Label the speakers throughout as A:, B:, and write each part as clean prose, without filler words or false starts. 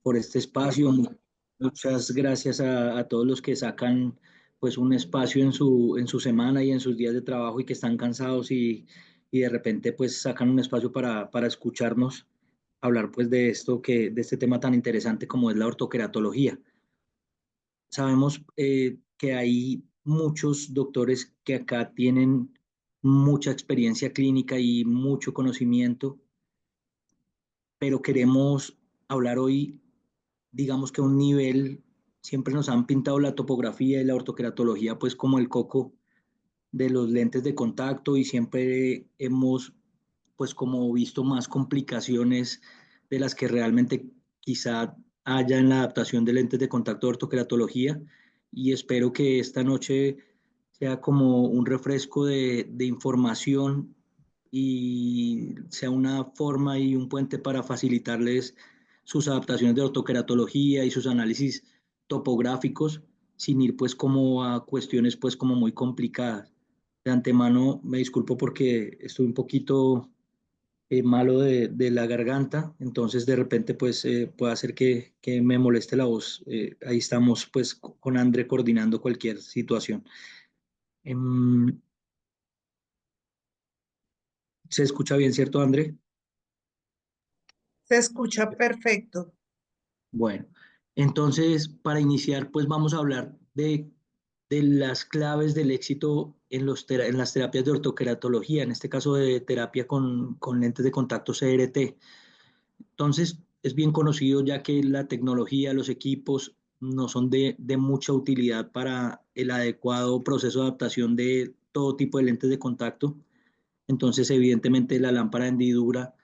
A: por este espacio. Muchas gracias a todos los que sacan pues un espacio en su semana y en sus días de trabajo y que están cansados y de repente pues sacan un espacio para escucharnos hablar pues de de este tema tan interesante como es la ortoqueratología. Sabemos que hay muchos doctores que acá tienen mucha experiencia clínica y mucho conocimiento, pero queremos hablar hoy, digamos que a un nivel, siempre nos han pintado la topografía y la ortoqueratología pues como el coco de los lentes de contacto y siempre hemos pues como visto más complicaciones de las que realmente quizá haya en la adaptación de lentes de contacto de ortoqueratología y espero que esta noche sea como un refresco de información y sea una forma y un puente para facilitarles sus adaptaciones de ortoqueratología y sus análisis topográficos sin ir pues como a cuestiones pues como muy complicadas. De antemano me disculpo porque estoy un poquito malo de la garganta, entonces de repente pues puede hacer que me moleste la voz. Ahí estamos pues con André coordinando cualquier situación. Em, ¿Se escucha bien, cierto, André?
B: Se escucha perfecto.
A: Bueno, entonces para iniciar pues vamos a hablar de las claves del éxito en, en las terapias de ortoqueratología, en este caso de terapia con lentes de contacto CRT. Entonces, es bien conocido ya que la tecnología, los equipos no son de mucha utilidad para el adecuado proceso de adaptación de todo tipo de lentes de contacto. Entonces, evidentemente, la lámpara de hendidura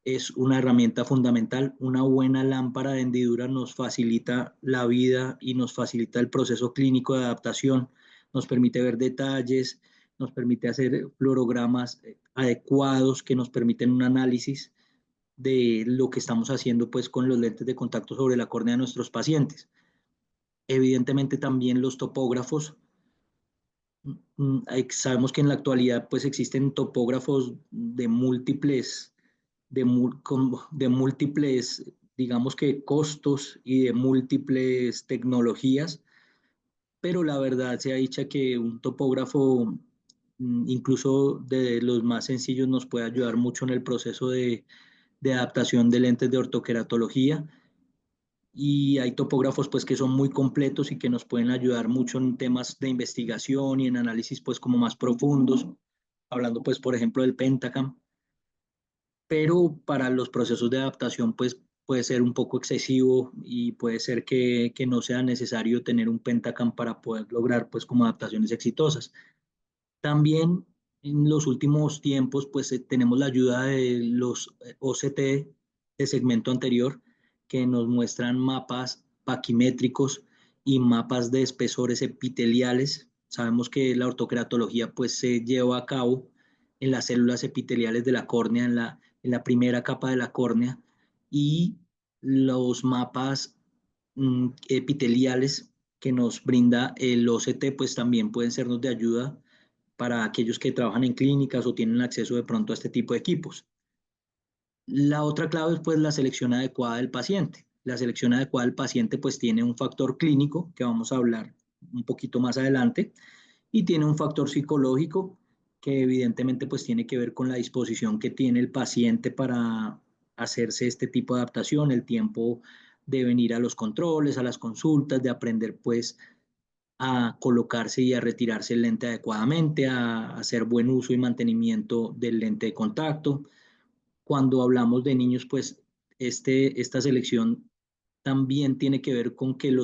A: es una herramienta fundamental. Una buena lámpara de hendidura nos facilita la vida y nos facilita el proceso clínico de adaptación, nos permite ver detalles, nos permite hacer fluorogramas adecuados que nos permiten un análisis de lo que estamos haciendo pues con los lentes de contacto sobre la córnea de nuestros pacientes. Evidentemente también los topógrafos, sabemos que en la actualidad pues existen topógrafos de múltiples, digamos que costos y de múltiples tecnologías, pero la verdad se ha dicho que un topógrafo, incluso de los más sencillos, nos puede ayudar mucho en el proceso de adaptación de lentes de ortoqueratología y hay topógrafos pues que son muy completos y que nos pueden ayudar mucho en temas de investigación y en análisis pues como más profundos, hablando pues por ejemplo del Pentacam, pero para los procesos de adaptación pues puede ser un poco excesivo y puede ser que no sea necesario tener un Pentacam para poder lograr pues como adaptaciones exitosas. También en los últimos tiempos, pues tenemos la ayuda de los OCT de segmento anterior, que nos muestran mapas paquimétricos y mapas de espesores epiteliales. Sabemos que la ortoqueratología pues se lleva a cabo en las células epiteliales de la córnea, en la primera capa de la córnea, y los mapas epiteliales que nos brinda el OCT pues también pueden sernos de ayuda para aquellos que trabajan en clínicas o tienen acceso de pronto a este tipo de equipos. La otra clave es pues la selección adecuada del paciente. La selección adecuada del paciente pues tiene un factor clínico que vamos a hablar un poquito más adelante y tiene un factor psicológico que evidentemente pues tiene que ver con la disposición que tiene el paciente para hacerse este tipo de adaptación, el tiempo de venir a los controles, a las consultas, de aprender pues a colocarse y a retirarse el lente adecuadamente, a hacer buen uso y mantenimiento del lente de contacto. Cuando hablamos de niños, pues esta selección también tiene que ver con que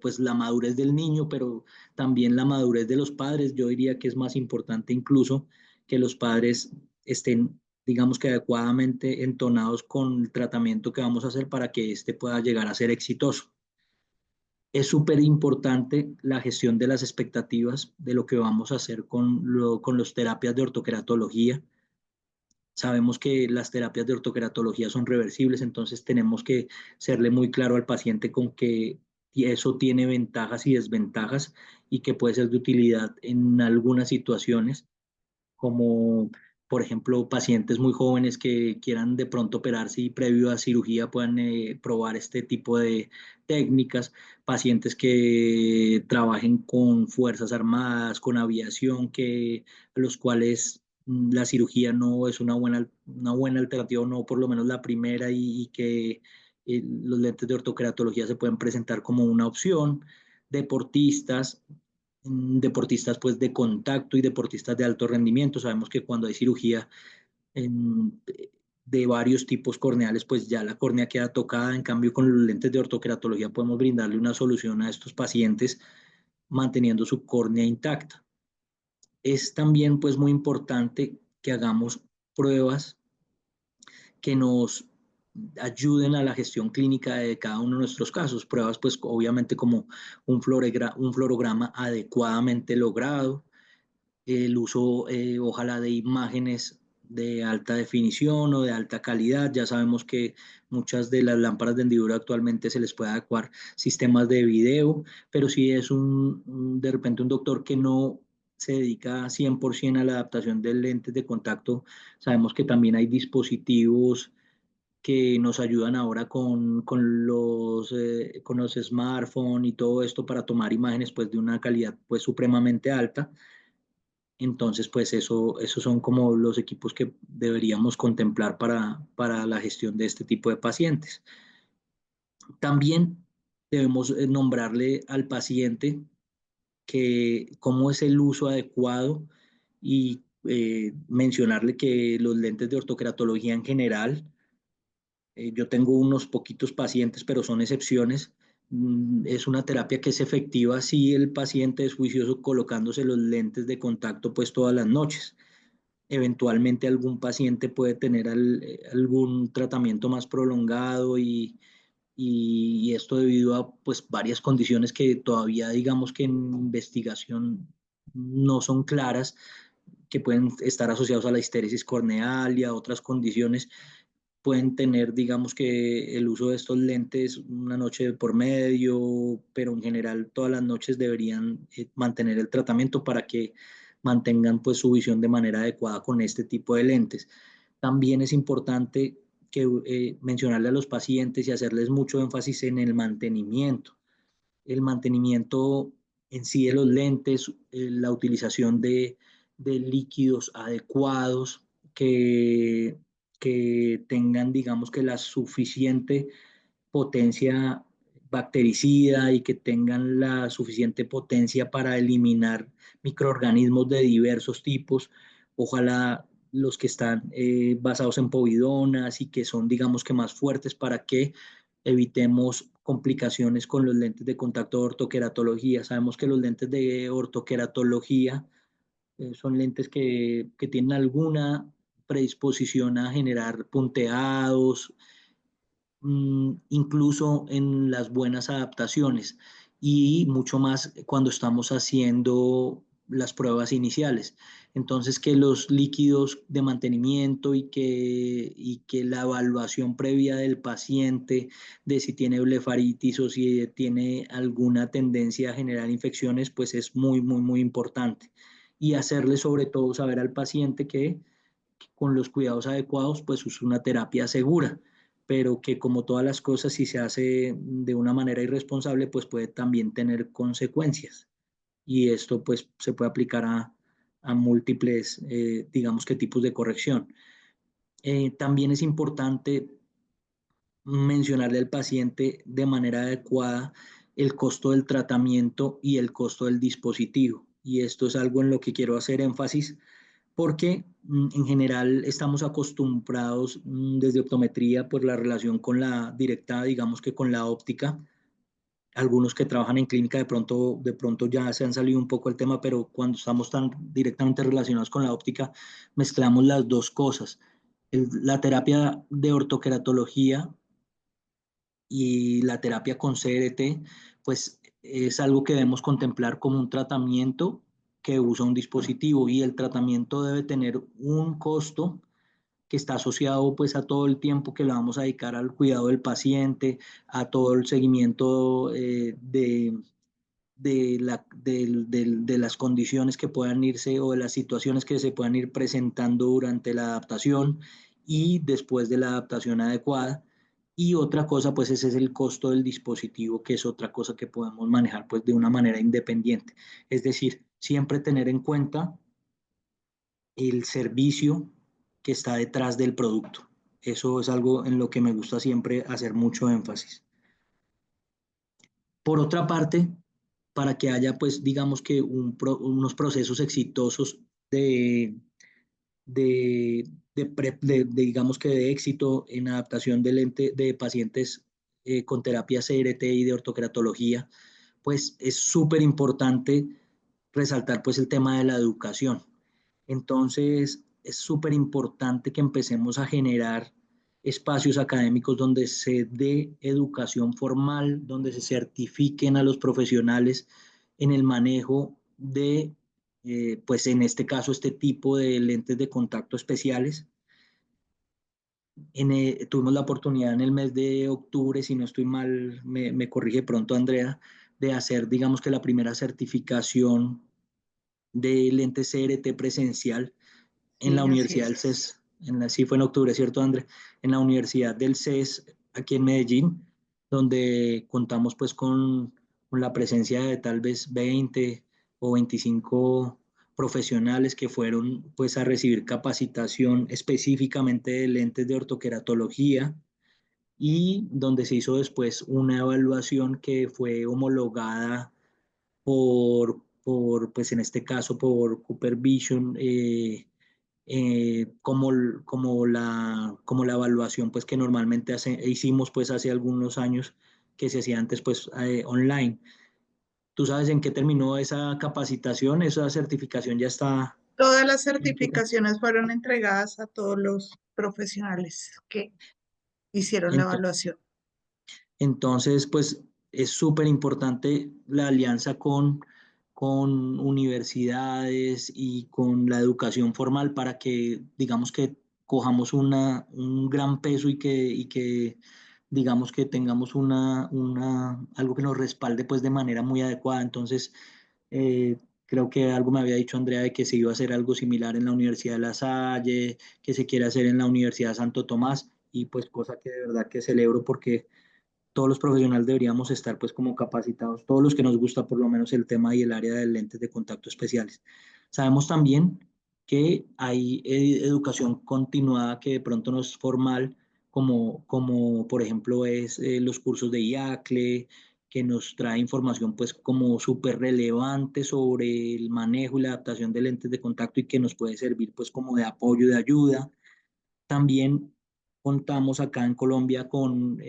A: pues la madurez del niño, pero también la madurez de los padres. Yo diría que es más importante incluso que los padres estén, digamos que adecuadamente entonados con el tratamiento que vamos a hacer para que este pueda llegar a ser exitoso. Es súper importante la gestión de las expectativas de lo que vamos a hacer con los terapias de ortoqueratología. Sabemos que las terapias de ortoqueratología son reversibles, entonces tenemos que serle muy claro al paciente con que eso tiene ventajas y desventajas y que puede ser de utilidad en algunas situaciones, como por ejemplo, pacientes muy jóvenes que quieran de pronto operarse y previo a cirugía puedan probar este tipo de técnicas, pacientes que trabajen con fuerzas armadas, con aviación, que, a los cuales la cirugía no es una buena alternativa, no por lo menos la primera, y que los lentes de ortoqueratología se pueden presentar como una opción, deportistas, deportistas pues de contacto y deportistas de alto rendimiento. Sabemos que cuando hay cirugía en, de varios tipos corneales, pues ya la córnea queda tocada. En cambio, con los lentes de ortoqueratología podemos brindarle una solución a estos pacientes manteniendo su córnea intacta. Es también pues muy importante que hagamos pruebas que nos ayuden a la gestión clínica de cada uno de nuestros casos. Pruebas, pues obviamente como un fluorograma adecuadamente logrado, el uso, ojalá, de imágenes de alta definición o de alta calidad. Ya sabemos que muchas de las lámparas de hendidura actualmente se les puede adecuar sistemas de video, pero si es de repente un doctor que no se dedica 100% a la adaptación de lentes de contacto, sabemos que también hay dispositivos que nos ayudan ahora con los smartphones y todo esto para tomar imágenes pues de una calidad pues supremamente alta. Entonces, pues esos son como los equipos que deberíamos contemplar para la gestión de este tipo de pacientes. También debemos nombrarle al paciente que cómo es el uso adecuado y mencionarle que los lentes de ortoqueratología en general, yo tengo unos poquitos pacientes, pero son excepciones. Es una terapia que es efectiva si el paciente es juicioso colocándose los lentes de contacto pues todas las noches. Eventualmente algún paciente puede tener algún tratamiento más prolongado, y esto debido a pues varias condiciones que todavía digamos que en investigación no son claras, que pueden estar asociados a la histéresis corneal y a otras condiciones. Pueden tener, digamos, que el uso de estos lentes una noche por medio, pero en general todas las noches deberían mantener el tratamiento para que mantengan pues su visión de manera adecuada con este tipo de lentes. También es importante que mencionarle a los pacientes y hacerles mucho énfasis en el mantenimiento en sí de los lentes, la utilización de líquidos adecuados que, que tengan, digamos, que la suficiente potencia bactericida y que tengan la suficiente potencia para eliminar microorganismos de diversos tipos. Ojalá los que están basados en povidonas y que son, digamos, que más fuertes, para que evitemos complicaciones con los lentes de contacto de ortoqueratología. Sabemos que los lentes de ortoqueratología son lentes que tienen alguna predisposición a generar punteados, incluso en las buenas adaptaciones, y mucho más cuando estamos haciendo las pruebas iniciales. Entonces, que los líquidos de mantenimiento y que la evaluación previa del paciente de si tiene blefaritis o si tiene alguna tendencia a generar infecciones, pues es muy, muy, muy importante. Y hacerle sobre todo saber al paciente que con los cuidados adecuados, pues es una terapia segura, pero que como todas las cosas, si se hace de una manera irresponsable, pues puede también tener consecuencias. Y esto pues se puede aplicar a múltiples, digamos que tipos de corrección. También es importante mencionarle al paciente de manera adecuada el costo del tratamiento y el costo del dispositivo. Y esto es algo en lo que quiero hacer énfasis, porque en general estamos acostumbrados desde optometría, pues la relación con la directa, digamos que con la óptica. Algunos que trabajan en clínica de pronto ya se han salido un poco el tema, pero cuando estamos tan directamente relacionados con la óptica, mezclamos las dos cosas. La terapia de ortoqueratología y la terapia con CRT, pues es algo que debemos contemplar como un tratamiento que usa un dispositivo, y el tratamiento debe tener un costo que está asociado pues a todo el tiempo que le vamos a dedicar al cuidado del paciente, a todo el seguimiento de las condiciones que puedan irse o de las situaciones que se puedan ir presentando durante la adaptación y después de la adaptación adecuada. Y otra cosa, pues ese es el costo del dispositivo, que es otra cosa que podemos manejar pues de una manera independiente. Es decir, siempre tener en cuenta el servicio que está detrás del producto. Eso es algo en lo que me gusta siempre hacer mucho énfasis. Por otra parte, para que haya, pues, digamos que unos procesos exitosos de, digamos que de éxito en adaptación de lente de pacientes con terapia CRT y de ortoqueratología, pues es súper importante resaltar pues el tema de la educación. Entonces, es súper importante que empecemos a generar espacios académicos donde se dé educación formal, donde se certifiquen a los profesionales en el manejo de, pues en este caso, este tipo de lentes de contacto especiales. Tuvimos la oportunidad en el mes de octubre, si no estoy mal, me corrige pronto Andrea, de hacer, digamos que la primera certificación de lentes CRT presencial en la
B: Sí, así
A: Universidad
B: es.
A: del CES. Sí fue en octubre, ¿cierto, André? En la Universidad del CES, aquí en Medellín, donde contamos pues con la presencia de tal vez 20 o 25 profesionales que fueron pues a recibir capacitación específicamente de lentes de ortoqueratología y donde se hizo después una evaluación que fue homologada pues en este caso, por Cooper Vision, como la evaluación pues que normalmente hicimos pues hace algunos años que se hacía antes pues online. ¿Tú sabes en qué terminó esa capacitación? Esa certificación ya está.
B: Todas las certificaciones fueron entregadas a todos los profesionales que hicieron la
A: Ento-
B: evaluación.
A: Entonces, pues es súper importante la alianza con universidades y con la educación formal para que, digamos que cojamos un gran peso y que digamos que tengamos algo que nos respalde pues de manera muy adecuada. Entonces, creo que algo me había dicho Andrea de que se iba a hacer algo similar en la Universidad de La Salle, que se quiere hacer en la Universidad de Santo Tomás, y pues cosa que de verdad que celebro porque todos los profesionales deberíamos estar pues como capacitados, todos los que nos gusta por lo menos el tema y el área de lentes de contacto especiales. Sabemos también que hay educación continuada que de pronto no es formal, como por ejemplo es los cursos de IACLE, que nos trae información pues como súper relevante sobre el manejo y la adaptación de lentes de contacto y que nos puede servir pues como de apoyo, de ayuda. También contamos acá en Colombia con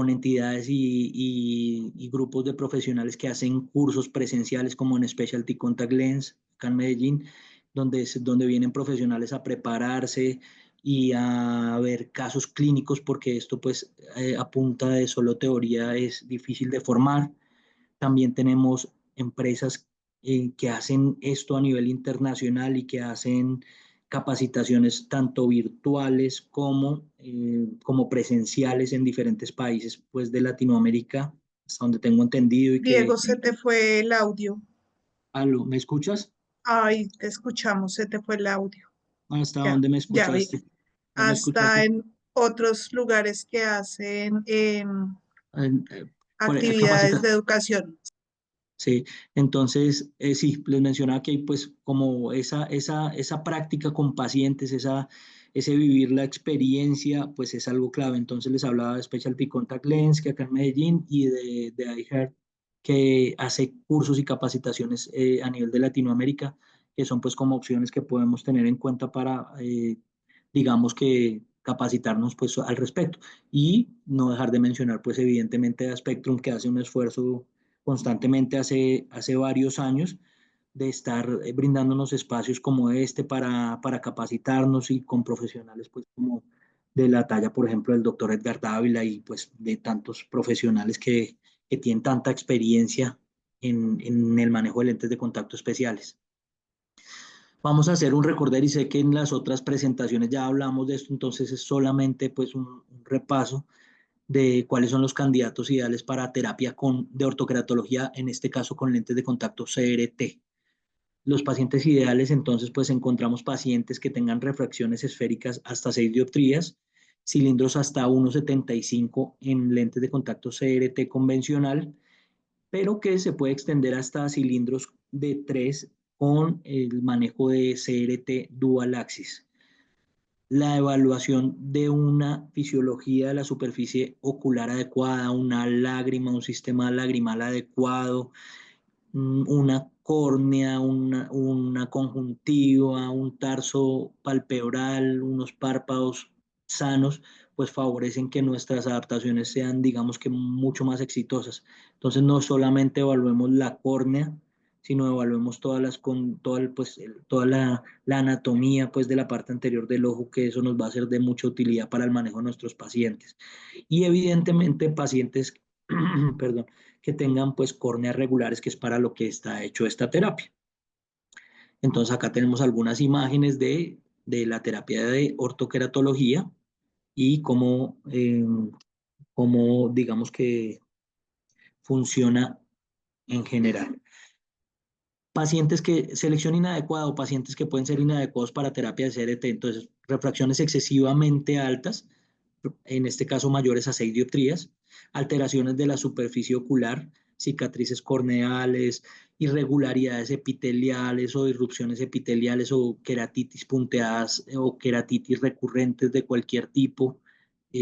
A: entidades y grupos de profesionales que hacen cursos presenciales como en Specialty Contact Lens, acá en Medellín, donde vienen profesionales a prepararse y a ver casos clínicos, porque esto pues a punta de solo teoría es difícil de formar. También tenemos empresas que hacen esto a nivel internacional y que hacen capacitaciones tanto virtuales como presenciales en diferentes países pues, de Latinoamérica, hasta donde tengo entendido y
B: Diego,
A: que...
B: se te fue el audio.
A: ¿Aló, me escuchas?
B: Ay, te escuchamos, se te fue el audio.
A: ¿Hasta
B: Ya,
A: dónde me
B: ya vi.
A: escuchaste? ¿Ya me
B: Hasta
A: escuchaste?
B: en otros lugares que hacen
A: Eh, eh,
B: actividades de
A: capacita.
B: educación.
A: Sí, entonces sí, les mencionaba que hay pues como esa práctica con pacientes, ese vivir la experiencia, pues es algo clave. Entonces les hablaba de Specialty Contact Lens, que acá en Medellín, y de iHeart, que hace cursos y capacitaciones a nivel de Latinoamérica, que son pues como opciones que podemos tener en cuenta para, digamos que capacitarnos pues al respecto. Y no dejar de mencionar pues evidentemente a Spectrum, que hace un esfuerzo constantemente hace varios años de estar brindándonos espacios como este para capacitarnos y con profesionales pues como de la talla, por ejemplo, del doctor Edgar Dávila y pues de tantos profesionales que tienen tanta experiencia en el manejo de lentes de contacto especiales. Vamos a hacer un recorder y sé que en las otras presentaciones ya hablamos de esto, entonces es solamente pues un repaso de cuáles son los candidatos ideales para terapia de ortoqueratología, en este caso con lentes de contacto CRT. Los pacientes ideales, entonces, pues encontramos pacientes que tengan refracciones esféricas hasta 6 dioptrías, cilindros hasta 1,75 en lentes de contacto CRT convencional, pero que se puede extender hasta cilindros de 3 con el manejo de CRT dual axis. La evaluación de una fisiología de la superficie ocular adecuada, una lágrima, un sistema lagrimal adecuado, una córnea, una conjuntiva, un tarso palpebral, unos párpados sanos, pues favorecen que nuestras adaptaciones sean, digamos que, mucho más exitosas. Entonces, no solamente evaluemos la córnea, sino evaluemos toda la anatomía pues, de la parte anterior del ojo, que eso nos va a ser de mucha utilidad para el manejo de nuestros pacientes. Y evidentemente pacientes, perdón, que tengan pues córneas regulares, que es para lo que está hecho esta terapia. Entonces acá tenemos algunas imágenes de la terapia de ortoqueratología y cómo digamos que funciona en general. Pacientes que selección inadecuada o pacientes que pueden ser inadecuados para terapia de CRT, entonces refracciones excesivamente altas, en este caso mayores a 6 dioptrías, alteraciones de la superficie ocular, cicatrices corneales, irregularidades epiteliales o irrupciones epiteliales o queratitis punteadas o queratitis recurrentes de cualquier tipo,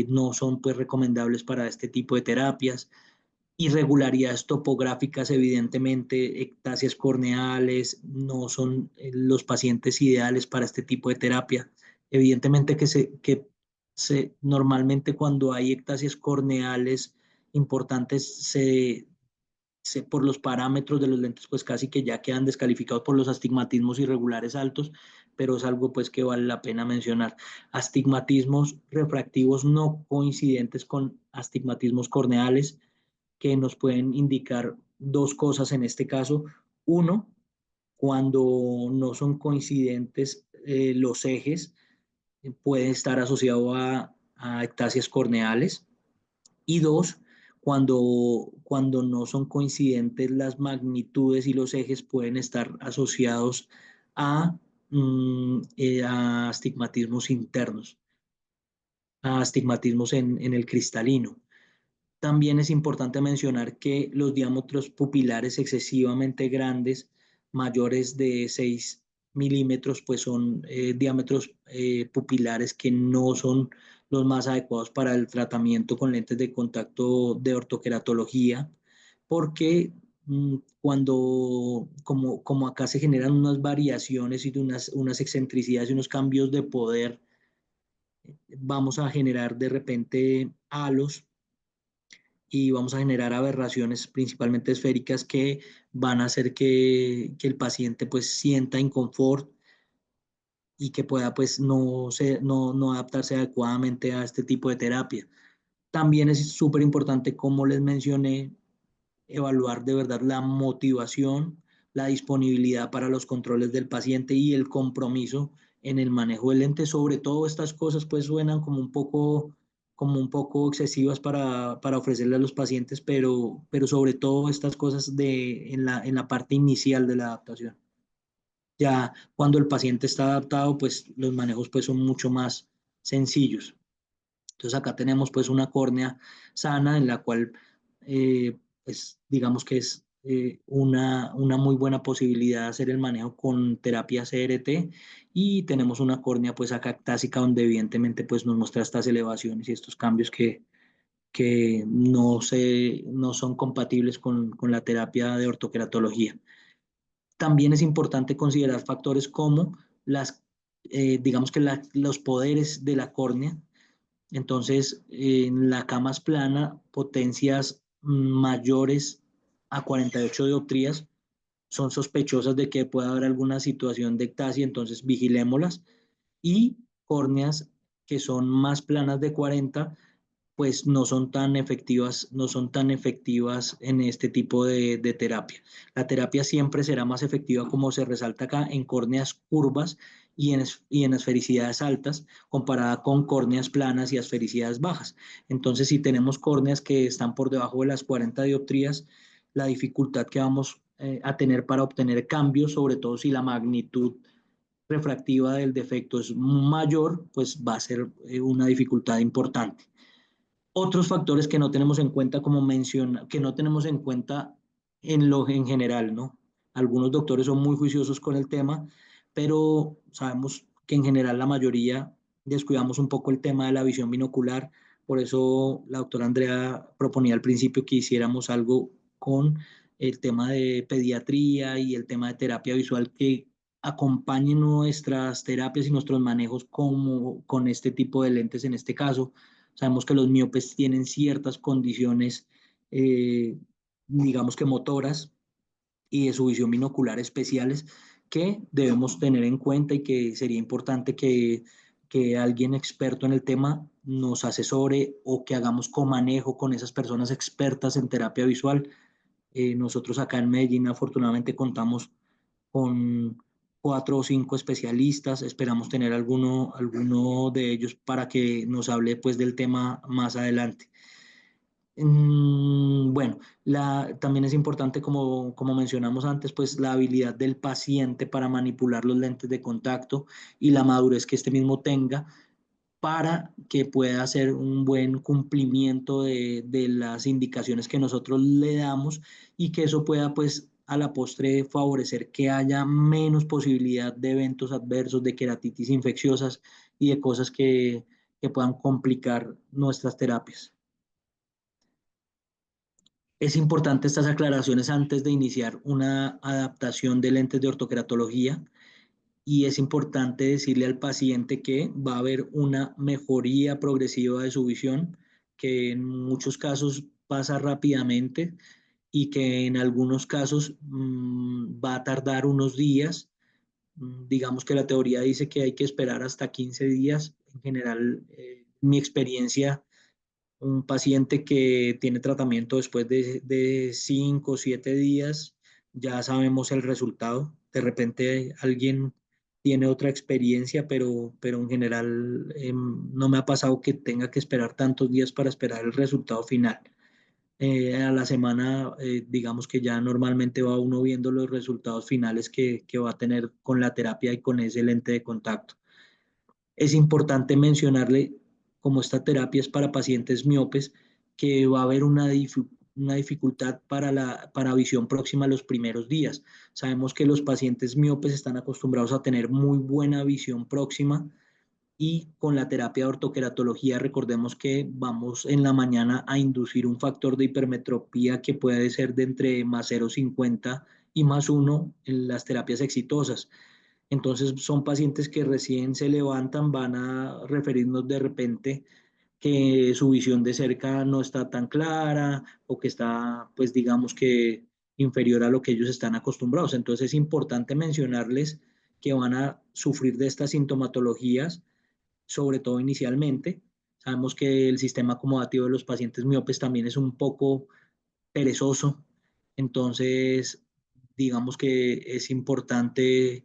A: no son pues recomendables para este tipo de terapias. Irregularidades topográficas, evidentemente, ectasias corneales, no son los pacientes ideales para este tipo de terapia. Evidentemente normalmente cuando hay ectasias corneales importantes, por los parámetros de los lentes, pues casi que ya quedan descalificados por los astigmatismos irregulares altos, pero es algo pues que vale la pena mencionar. Astigmatismos refractivos no coincidentes con astigmatismos corneales, que nos pueden indicar dos cosas en este caso. Uno, cuando no son coincidentes los ejes, puede estar asociado a ectasias corneales. Y dos, cuando no son coincidentes las magnitudes y los ejes, pueden estar asociados a astigmatismos internos, a astigmatismos en el cristalino. También es importante mencionar que los diámetros pupilares excesivamente grandes, mayores de 6 milímetros, pues son diámetros pupilares que no son los más adecuados para el tratamiento con lentes de contacto de ortoqueratología, porque como acá se generan unas variaciones y unas excentricidades y unos cambios de poder, vamos a generar de repente halos y vamos a generar aberraciones principalmente esféricas que van a hacer que el paciente pues sienta inconfort y que pueda pues no adaptarse adecuadamente a este tipo de terapia. También es súper importante, como les mencioné, evaluar de verdad la motivación, la disponibilidad para los controles del paciente y el compromiso en el manejo del lente. Sobre todo estas cosas pues suenan como un poco excesivas para ofrecerle a los pacientes, pero sobre todo estas cosas en la parte inicial de la adaptación. Ya cuando el paciente está adaptado, pues los manejos pues son mucho más sencillos. Entonces acá tenemos pues una córnea sana en la cual pues digamos que es una muy buena posibilidad de hacer el manejo con terapia CRT, y tenemos una córnea pues acactásica donde evidentemente pues nos muestra estas elevaciones y estos cambios que no son compatibles con la terapia de ortoqueratología. También es importante considerar factores como digamos que los poderes de la córnea. Entonces, en la cama plana, potencias mayores a 48 dioptrías son sospechosas de que pueda haber alguna situación de ectasia, entonces vigilémoslas. Y córneas que son más planas de 40, pues no son tan efectivas en este tipo de terapia. La terapia siempre será más efectiva, como se resalta acá, en córneas curvas y en esfericidades altas, comparada con córneas planas y esfericidades bajas. Entonces, si tenemos córneas que están por debajo de las 40 dioptrías, la dificultad que vamos a tener para obtener cambios, sobre todo si la magnitud refractiva del defecto es mayor, pues va a ser una dificultad importante. Otros factores que no tenemos en cuenta, como menciona, que no tenemos en cuenta en general, ¿no? Algunos doctores son muy juiciosos con el tema, pero sabemos que en general la mayoría descuidamos un poco el tema de la visión binocular. Por eso la doctora Andrea proponía al principio que hiciéramos algo con el tema de pediatría y el tema de terapia visual que acompañen nuestras terapias y nuestros manejos como, con este tipo de lentes en este caso. Sabemos que los miopes tienen ciertas condiciones, eh, digamos que motoras y de su visión binocular especiales que debemos tener en cuenta y que sería importante que alguien experto en el tema nos asesore o que hagamos comanejo con esas personas expertas en terapia visual. Nosotros acá en Medellín afortunadamente contamos con 4 o 5 especialistas. Esperamos tener alguno de ellos para que nos hable pues del tema más adelante. Bueno, también es importante, como mencionamos antes, pues la habilidad del paciente para manipular los lentes de contacto y la madurez que este mismo tenga para que pueda hacer un buen cumplimiento de las indicaciones que nosotros le damos y que eso pueda, pues, a la postre favorecer que haya menos posibilidad de eventos adversos, de queratitis infecciosas y de cosas que puedan complicar nuestras terapias. Es importante estas aclaraciones antes de iniciar una adaptación de lentes de ortoqueratología y es importante decirle al paciente que va a haber una mejoría progresiva de su visión, que en muchos casos pasa rápidamente y que en algunos casos va a tardar unos días. Digamos que la teoría dice que hay que esperar hasta 15 días. En general, mi experiencia, un paciente que tiene tratamiento después de 5 o 7 días, ya sabemos el resultado. De repente alguien tiene otra experiencia, pero en general no me ha pasado que tenga que esperar tantos días para esperar el resultado final. A la semana, digamos que ya normalmente va uno viendo los resultados finales que va a tener con la terapia y con ese lente de contacto. Es importante mencionarle, como esta terapia es para pacientes miopes, que va a haber una dificultad para visión próxima los primeros días. Sabemos que los pacientes miopes están acostumbrados a tener muy buena visión próxima y con la terapia de ortoqueratología recordemos que vamos en la mañana a inducir un factor de hipermetropía que puede ser de entre más 0,50 y más 1 en las terapias exitosas. Entonces son pacientes que recién se levantan, van a referirnos de repente que su visión de cerca no está tan clara o que está, pues digamos que inferior a lo que ellos están acostumbrados. Entonces es importante mencionarles que van a sufrir de estas sintomatologías, sobre todo inicialmente. Sabemos que el sistema acomodativo de los pacientes miopes también es un poco perezoso, entonces digamos que es importante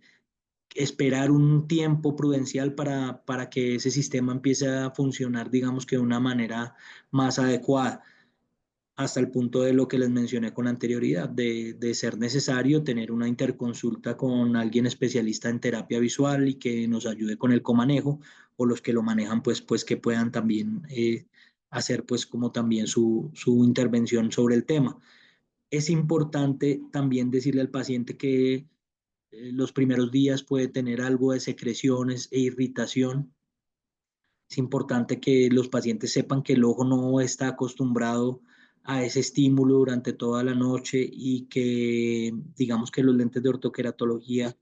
A: esperar un tiempo prudencial para que ese sistema empiece a funcionar, digamos que de una manera más adecuada, hasta el punto de lo que les mencioné con anterioridad, de ser necesario tener una interconsulta con alguien especialista en terapia visual y que nos ayude con el comanejo, o los que lo manejan, pues que puedan también hacer pues como también su intervención sobre el tema. Es importante también decirle al paciente que los primeros días puede tener algo de secreciones e irritación. Es importante que los pacientes sepan que el ojo no está acostumbrado a ese estímulo durante toda la noche y que digamos que los lentes de ortoqueratología,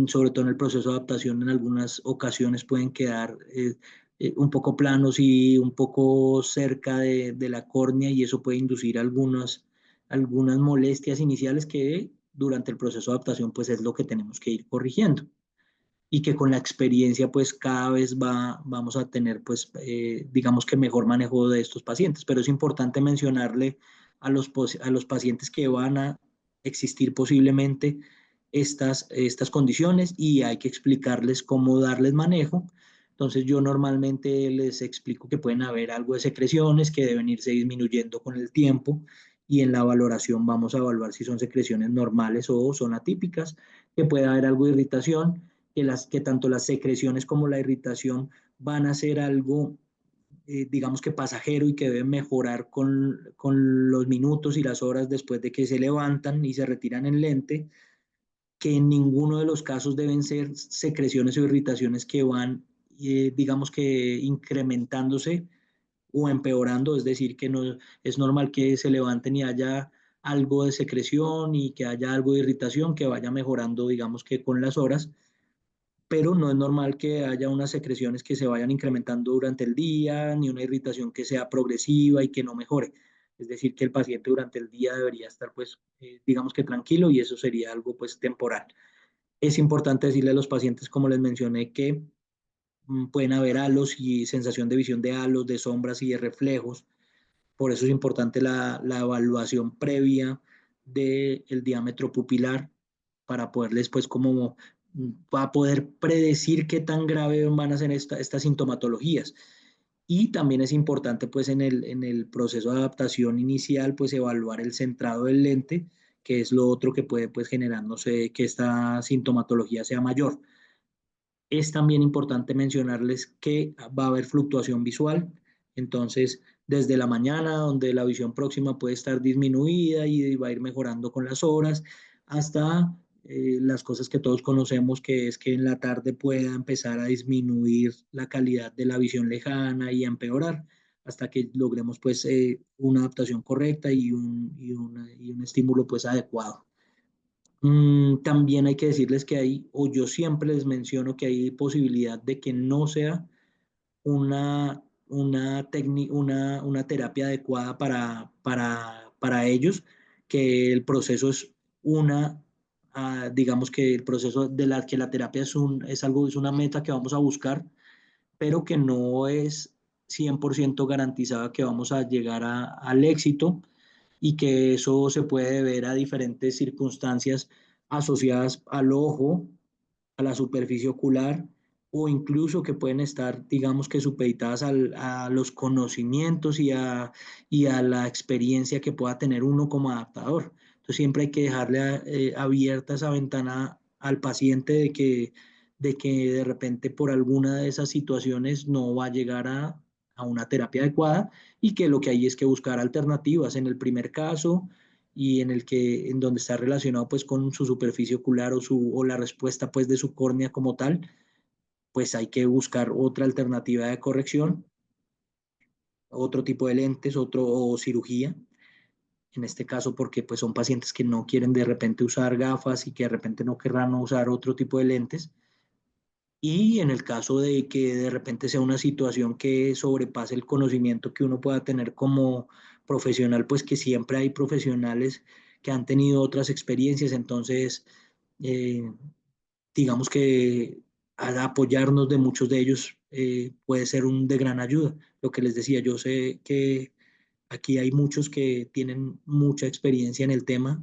A: sobre todo en el proceso de adaptación, en algunas ocasiones pueden quedar un poco planos y un poco cerca de la córnea y eso puede inducir algunas molestias iniciales que durante el proceso de adaptación pues es lo que tenemos que ir corrigiendo y que con la experiencia pues cada vez vamos a tener pues digamos que mejor manejo de estos pacientes, pero es importante mencionarle a los pacientes que van a existir posiblemente estas condiciones y hay que explicarles cómo darles manejo. Entonces yo normalmente les explico que pueden haber algo de secreciones que deben irse disminuyendo con el tiempo y en la valoración vamos a evaluar si son secreciones normales o son atípicas, que puede haber algo de irritación, que tanto las secreciones como la irritación van a ser algo, digamos que pasajero y que deben mejorar con los minutos y las horas después de que se levantan y se retiran en lente, que en ninguno de los casos deben ser secreciones o irritaciones que van, digamos que incrementándose o empeorando, es decir, que no es normal que se levanten y haya algo de secreción y que haya algo de irritación que vaya mejorando, digamos que con las horas, pero no es normal que haya unas secreciones que se vayan incrementando durante el día, ni una irritación que sea progresiva y que no mejore. Es decir, que el paciente durante el día debería estar, pues, digamos que tranquilo y eso sería algo, pues, temporal. Es importante decirle a los pacientes, como les mencioné, que pueden haber halos y sensación de visión de halos, de sombras y de reflejos. Por eso es importante la evaluación previa del diámetro pupilar para poderles, pues, como para poder predecir qué tan grave van a ser estas sintomatologías. Y también es importante, pues, en el proceso de adaptación inicial, pues, evaluar el centrado del lente, que es lo otro que puede, pues, generar, no sé, que esta sintomatología sea mayor. Es también importante mencionarles que va a haber fluctuación visual, entonces desde la mañana, donde la visión próxima puede estar disminuida y va a ir mejorando con las horas, hasta las cosas que todos conocemos, que es que en la tarde pueda empezar a disminuir la calidad de la visión lejana y a empeorar, hasta que logremos pues una adaptación correcta y un estímulo pues adecuado. También hay que decirles que hay, o yo siempre les menciono que hay posibilidad de que no sea una terapia adecuada para ellos, que el proceso es digamos que el proceso que la terapia es algo, es una meta que vamos a buscar, pero que no es 100% garantizada que vamos a llegar al éxito y que eso se puede ver a diferentes circunstancias asociadas al ojo, a la superficie ocular o incluso que pueden estar, digamos que supeditadas a los conocimientos y a la experiencia que pueda tener uno como adaptador. Entonces siempre hay que dejarle abierta esa ventana al paciente de que de repente por alguna de esas situaciones no va a llegar a una terapia adecuada y que lo que hay es que buscar alternativas. En el primer caso, y en donde está relacionado pues con su superficie ocular o la respuesta pues de su córnea como tal, pues hay que buscar otra alternativa de corrección, otro tipo de lentes, o cirugía, en este caso porque pues son pacientes que no quieren de repente usar gafas y que de repente no querrán usar otro tipo de lentes. Y en el caso de que de repente sea una situación que sobrepase el conocimiento que uno pueda tener como profesional, pues que siempre hay profesionales que han tenido otras experiencias, entonces eh, digamos que al apoyarnos de muchos de ellos puede ser de gran ayuda. Lo que les decía, yo sé que aquí hay muchos que tienen mucha experiencia en el tema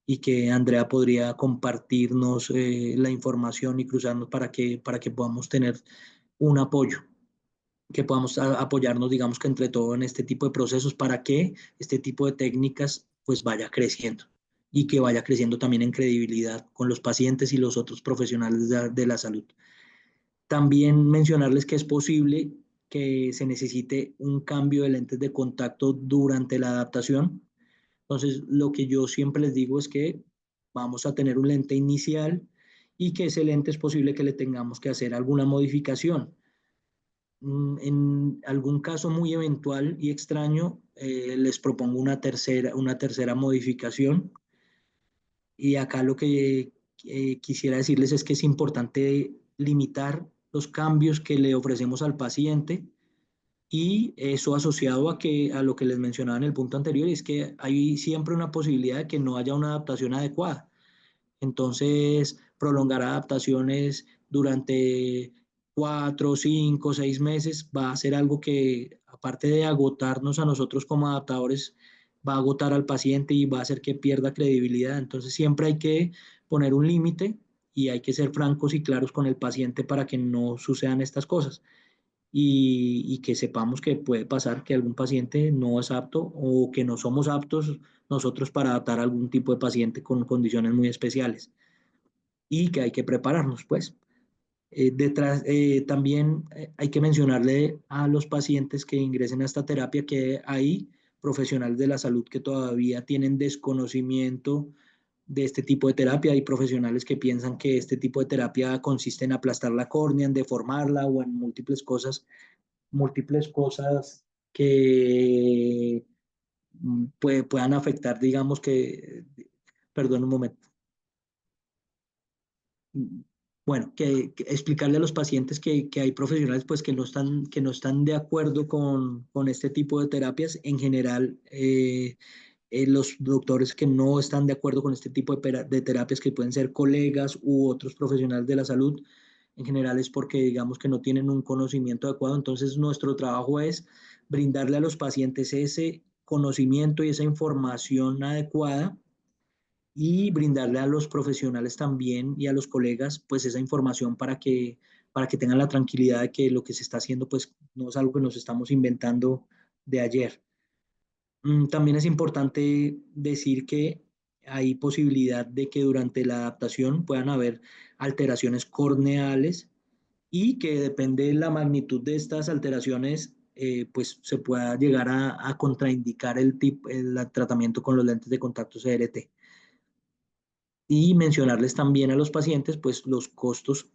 A: y que Andrea podría compartirnos la información y cruzarnos para que podamos tener un apoyo, que podamos apoyarnos, digamos que entre todo en este tipo de procesos para que este tipo de técnicas pues vaya creciendo y que vaya creciendo también en credibilidad con los pacientes y los otros profesionales de la salud. También mencionarles que es posible que se necesite un cambio de lentes de contacto durante la adaptación. Entonces, lo que yo siempre les digo es que vamos a tener un lente inicial y que ese lente es posible que le tengamos que hacer alguna modificación. En algún caso muy eventual y extraño, les propongo una tercera modificación. Y acá lo que quisiera decirles es que es importante limitar los cambios que le ofrecemos al paciente y eso asociado a lo que les mencionaba en el punto anterior, es que hay siempre una posibilidad de que no haya una adaptación adecuada. Entonces, prolongar adaptaciones durante 4, 5, 6 meses va a ser algo que, aparte de agotarnos a nosotros como adaptadores, va a agotar al paciente y va a hacer que pierda credibilidad. Entonces siempre hay que poner un límite y hay que ser francos y claros con el paciente para que no sucedan estas cosas y que sepamos que puede pasar que algún paciente no es apto o que no somos aptos nosotros para tratar a algún tipo de paciente con condiciones muy especiales y que hay que prepararnos, pues. También hay que mencionarle a los pacientes que ingresen a esta terapia que hay profesionales de la salud que todavía tienen desconocimiento de este tipo de terapia. Hay profesionales que piensan que este tipo de terapia consiste en aplastar la córnea, en deformarla o en múltiples cosas que puedan afectar, digamos que, perdón un momento. Bueno, que explicarle a los pacientes que hay profesionales pues que no están de acuerdo con este tipo de terapias. En general, los doctores que no están de acuerdo con este tipo de terapias, que pueden ser colegas u otros profesionales de la salud, en general es porque digamos que no tienen un conocimiento adecuado. Entonces, nuestro trabajo es brindarle a los pacientes ese conocimiento y esa información adecuada y brindarle a los profesionales también y a los colegas pues esa información para que tengan la tranquilidad de que lo que se está haciendo pues no es algo que nos estamos inventando de ayer. También es importante decir que hay posibilidad de que durante la adaptación puedan haber alteraciones corneales y que depende de la magnitud de estas alteraciones, pues se pueda llegar a contraindicar el tratamiento con los lentes de contacto CRT. Y mencionarles también a los pacientes, pues los costos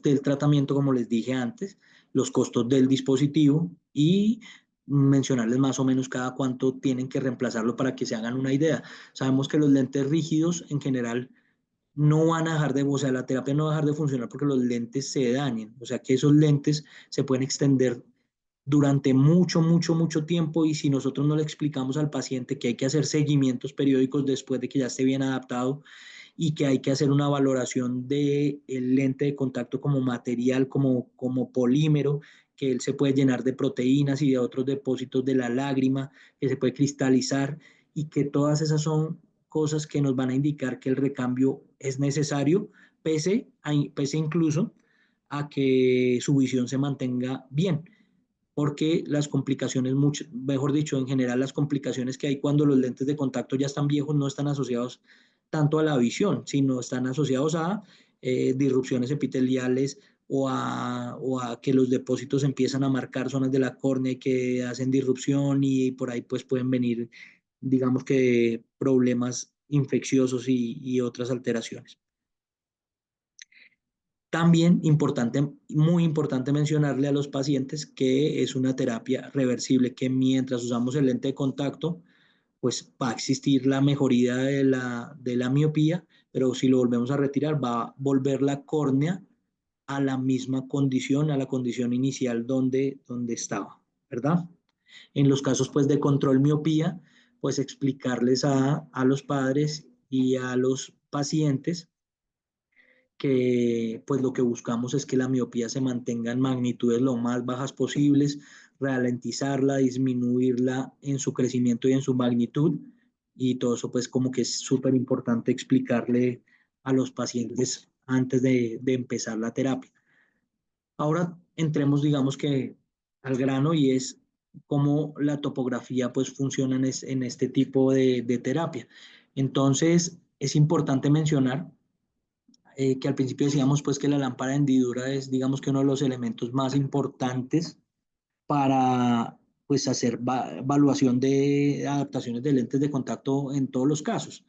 A: del tratamiento, como les dije antes, los costos del dispositivo y mencionarles más o menos cada cuánto tienen que reemplazarlo para que se hagan una idea. Sabemos que los lentes rígidos en general no van a dejar de, o sea, la terapia no va a dejar de funcionar porque los lentes se dañen, o sea que esos lentes se pueden extender durante mucho tiempo y si nosotros no le explicamos al paciente que hay que hacer seguimientos periódicos después de que ya esté bien adaptado y que hay que hacer una valoración del lente de contacto como material, como polímero, que él se puede llenar de proteínas y de otros depósitos de la lágrima, que se puede cristalizar y que todas esas son cosas que nos van a indicar que el recambio es necesario, pese incluso a que su visión se mantenga bien porque las complicaciones, mejor dicho, en general las complicaciones que hay cuando los lentes de contacto ya están viejos no están asociados tanto a la visión, sino están asociados a disrupciones epiteliales o a que los depósitos empiezan a marcar zonas de la córnea que hacen disrupción y por ahí pues pueden venir, digamos que problemas infecciosos y otras alteraciones. También importante, muy importante mencionarle a los pacientes que es una terapia reversible, que mientras usamos el lente de contacto, pues va a existir la mejoría de la miopía, pero si lo volvemos a retirar, va a volver la córnea a la misma condición, a la condición inicial donde estaba, ¿verdad? En los casos pues de control miopía, pues explicarles a los padres y a los pacientes que pues lo que buscamos es que la miopía se mantenga en magnitudes lo más bajas posibles, ralentizarla, disminuirla en su crecimiento y en su magnitud. Y todo eso pues como que es súper importante explicarle a los pacientes antes de empezar la terapia. Ahora entremos digamos que al grano y es cómo la topografía pues funciona en este tipo de terapia. Entonces es importante mencionar que al principio decíamos pues que la lámpara de hendidura es digamos que uno de los elementos más importantes para pues hacer evaluación de adaptaciones de lentes de contacto en todos los casos.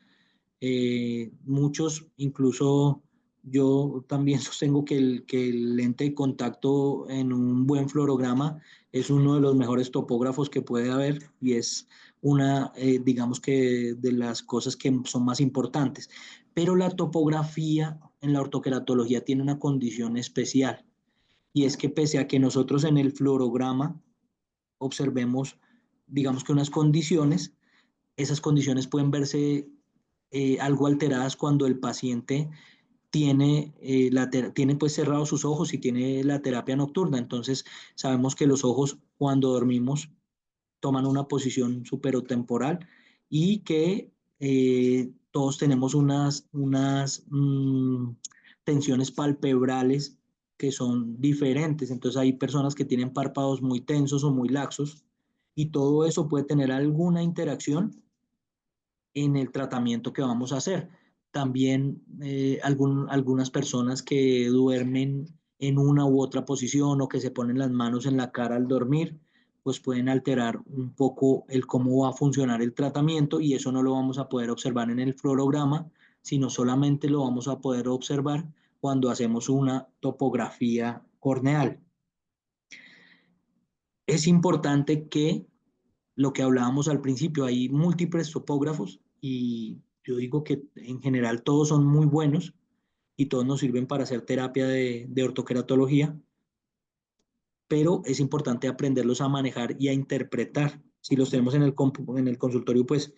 A: Muchos, incluso yo también sostengo que el lente de contacto en un buen fluorograma es uno de los mejores topógrafos que puede haber y es una, digamos que de las cosas que son más importantes. Pero la topografía en la ortoqueratología tiene una condición especial y es que pese a que nosotros en el fluorograma observemos, digamos que unas condiciones, esas condiciones pueden verse algo alteradas cuando el paciente tiene pues cerrados sus ojos y tiene la terapia nocturna. Entonces sabemos que los ojos cuando dormimos toman una posición superotemporal y que todos tenemos unas tensiones palpebrales que son diferentes. Entonces hay personas que tienen párpados muy tensos o muy laxos y todo eso puede tener alguna interacción en el tratamiento que vamos a hacer. También algunas personas que duermen en una u otra posición o que se ponen las manos en la cara al dormir, pues pueden alterar un poco el cómo va a funcionar el tratamiento y eso no lo vamos a poder observar en el fluorograma, sino solamente lo vamos a poder observar cuando hacemos una topografía corneal. Es importante que lo que hablábamos al principio, hay múltiples topógrafos y yo digo que en general todos son muy buenos y todos nos sirven para hacer terapia de ortoqueratología, pero es importante aprenderlos a manejar y a interpretar. Si los tenemos en el consultorio, pues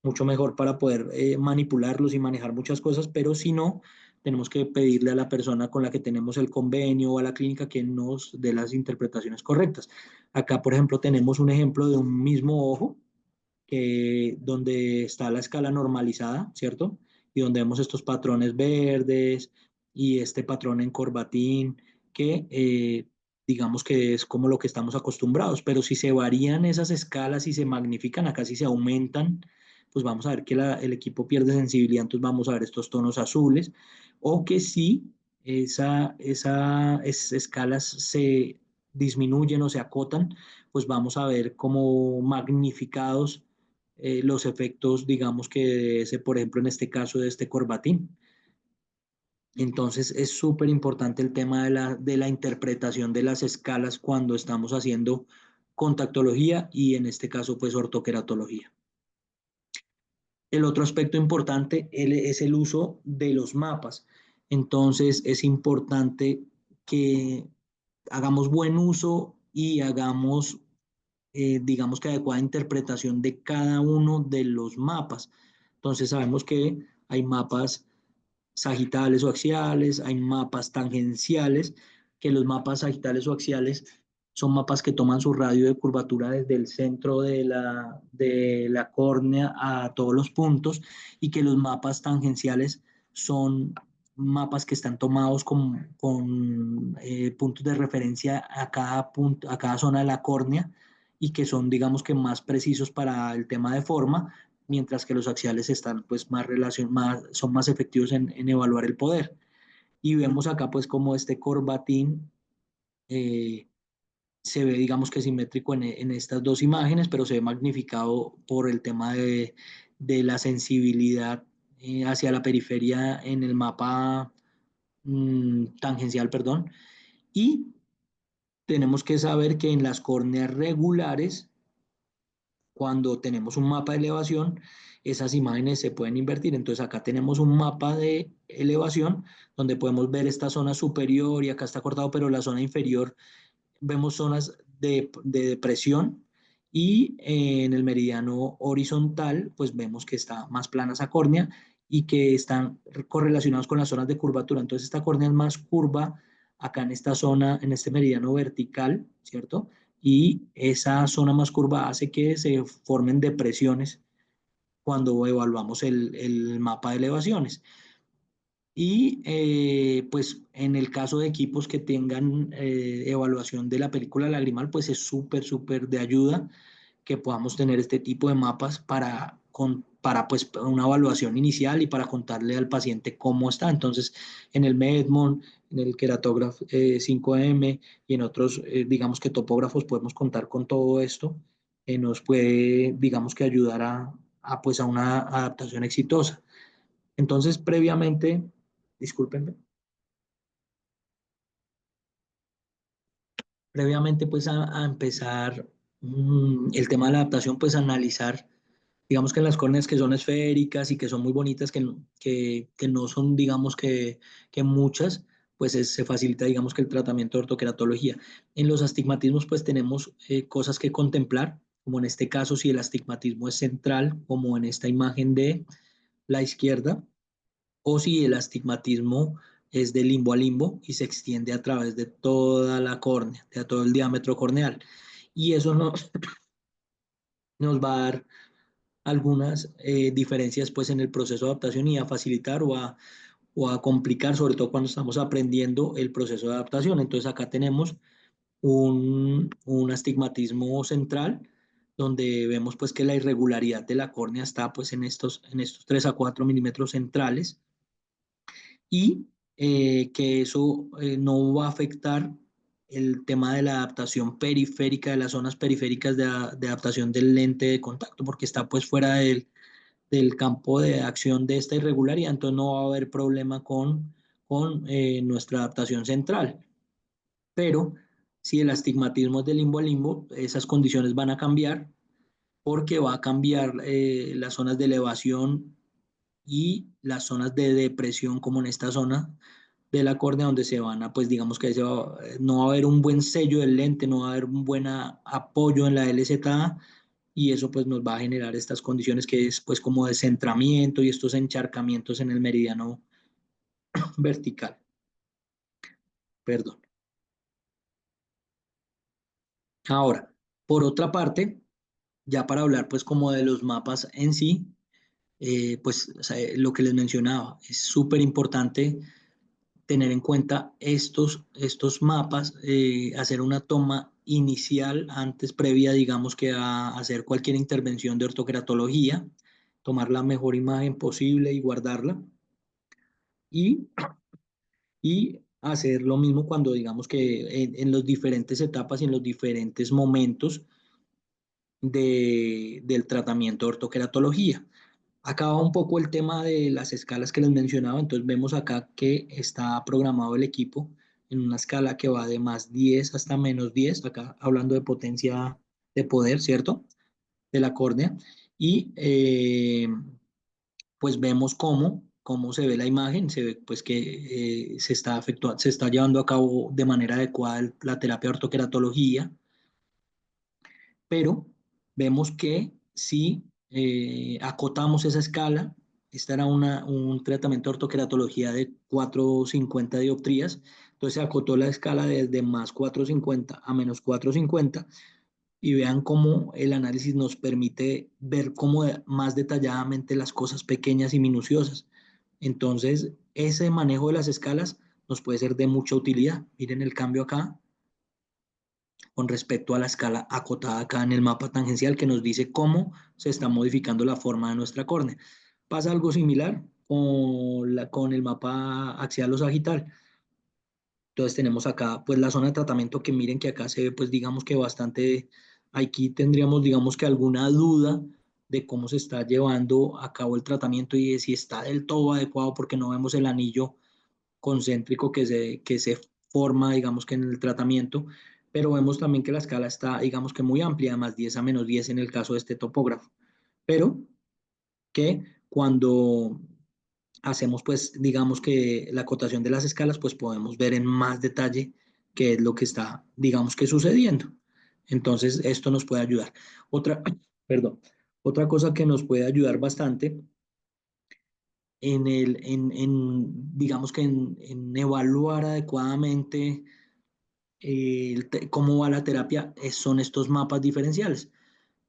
A: mucho mejor para poder manipularlos y manejar muchas cosas, pero si no, tenemos que pedirle a la persona con la que tenemos el convenio o a la clínica que nos dé las interpretaciones correctas. Acá, por ejemplo, tenemos un ejemplo de un mismo ojo donde está la escala normalizada, ¿cierto? Y donde vemos estos patrones verdes y este patrón en corbatín, que digamos que es como lo que estamos acostumbrados, pero si se varían esas escalas y se magnifican, acá si se aumentan, pues vamos a ver que el equipo pierde sensibilidad, entonces vamos a ver estos tonos azules, o que si esas escalas se disminuyen o se acotan, pues vamos a ver como magnificados los efectos, digamos que de ese, por ejemplo, en este caso de este corbatín. Entonces es súper importante el tema de la interpretación de las escalas cuando estamos haciendo contactología y en este caso pues ortoqueratología. El otro aspecto importante es el uso de los mapas. Entonces es importante que hagamos buen uso y hagamos digamos que adecuada interpretación de cada uno de los mapas. Entonces sabemos que hay mapas sagitales o axiales, hay mapas tangenciales, que los mapas sagitales o axiales son mapas que toman su radio de curvatura desde el centro de la córnea a todos los puntos y que los mapas tangenciales son mapas que están tomados con puntos de referencia a cada, punto, a cada zona de la córnea y que son, digamos que, más precisos para el tema de forma, mientras que los axiales están pues son más efectivos en evaluar el poder. Y vemos acá pues como este corbatín eh, se ve digamos que simétrico en estas dos imágenes, pero se ve magnificado por el tema de la sensibilidad hacia la periferia en el mapa tangencial, perdón. Y tenemos que saber que en las córneas regulares cuando tenemos un mapa de elevación, esas imágenes se pueden invertir. Entonces acá tenemos un mapa de elevación donde podemos ver esta zona superior y acá está cortado, pero la zona inferior vemos zonas de depresión y en el meridiano horizontal pues vemos que está más plana esa córnea y que están correlacionados con las zonas de curvatura. Entonces esta córnea es más curva acá en esta zona, en este meridiano vertical, ¿cierto? Y esa zona más curva hace que se formen depresiones cuando evaluamos el mapa de elevaciones. Y pues en el caso de equipos que tengan evaluación de la película lagrimal, pues es súper de ayuda que podamos tener este tipo de mapas para pues una evaluación inicial y para contarle al paciente cómo está. Entonces, en el Medmon, en el Keratograph 5M y en otros, digamos que topógrafos, podemos contar con todo esto que nos puede, digamos que ayudar pues a una adaptación exitosa. Entonces, discúlpenme, previamente pues a empezar el tema de la adaptación, pues analizar, digamos que en las córneas que son esféricas y que son muy bonitas, que no son, digamos que muchas, pues se facilita, digamos que el tratamiento de ortoqueratología. En los astigmatismos pues tenemos cosas que contemplar, como en este caso si el astigmatismo es central, como en esta imagen de la izquierda, o si el astigmatismo es de limbo a limbo y se extiende a través de toda la córnea, de todo el diámetro corneal. Y eso no, nos va a dar algunas diferencias pues en el proceso de adaptación y a facilitar o a complicar, sobre todo cuando estamos aprendiendo el proceso de adaptación. Entonces acá tenemos un astigmatismo central, donde vemos pues que la irregularidad de la córnea está pues en estos 3 a 4 milímetros centrales y que eso no va a afectar el tema de la adaptación periférica, de las zonas periféricas de adaptación del lente de contacto, porque está pues fuera del campo de acción de esta irregularidad, entonces no va a haber problema con nuestra adaptación central. Pero si el astigmatismo es de limbo a limbo, esas condiciones van a cambiar porque va a cambiar las zonas de elevación y las zonas de depresión, como en esta zona de la córnea, donde se van a, pues digamos que no va a haber un buen sello del lente, no va a haber un buen apoyo en la LZA, y eso pues nos va a generar estas condiciones que es pues como descentramiento y estos encharcamientos en el meridiano vertical. Perdón. Ahora, por otra parte, ya para hablar pues como de los mapas en sí, pues o sea, lo que les mencionaba, es súper importante tener en cuenta estos mapas, hacer una toma inicial antes, previa, digamos que a hacer cualquier intervención de ortokeratología, tomar la mejor imagen posible y guardarla, y, y hacer lo mismo cuando digamos que en las diferentes etapas y en los diferentes momentos del tratamiento de ortokeratología. Acá va un poco el tema de las escalas que les mencionaba, entonces vemos acá que está programado el equipo en una escala que va de +10 hasta -10, acá hablando de potencia de poder, ¿cierto? De la córnea. Y pues vemos cómo se ve la imagen, se ve pues que se está llevando a cabo de manera adecuada la terapia de ortoqueratología, pero vemos que si acotamos esa escala, esta era un tratamiento de ortoqueratología de 450 dioptrías, entonces se acotó la escala desde +450 a -450, y vean cómo el análisis nos permite ver cómo más detalladamente las cosas pequeñas y minuciosas. Entonces, ese manejo de las escalas nos puede ser de mucha utilidad. Miren el cambio acá con respecto a la escala acotada acá en el mapa tangencial, que nos dice cómo se está modificando la forma de nuestra córnea. Pasa algo similar con el mapa axial o sagital. Entonces tenemos acá pues la zona de tratamiento, que miren que acá se ve pues digamos que bastante, aquí tendríamos digamos que alguna duda de cómo se está llevando a cabo el tratamiento y de si está del todo adecuado, porque no vemos el anillo concéntrico que se forma, digamos que en el tratamiento, pero vemos también que la escala está, digamos que muy amplia, +10 a -10 en el caso de este topógrafo, pero que cuando hacemos, pues, digamos que la acotación de las escalas, pues podemos ver en más detalle qué es lo que está, digamos que sucediendo. Entonces, esto nos puede ayudar. Otra, perdón, otra cosa que nos puede ayudar bastante digamos que en evaluar adecuadamente cómo va la terapia, son estos mapas diferenciales,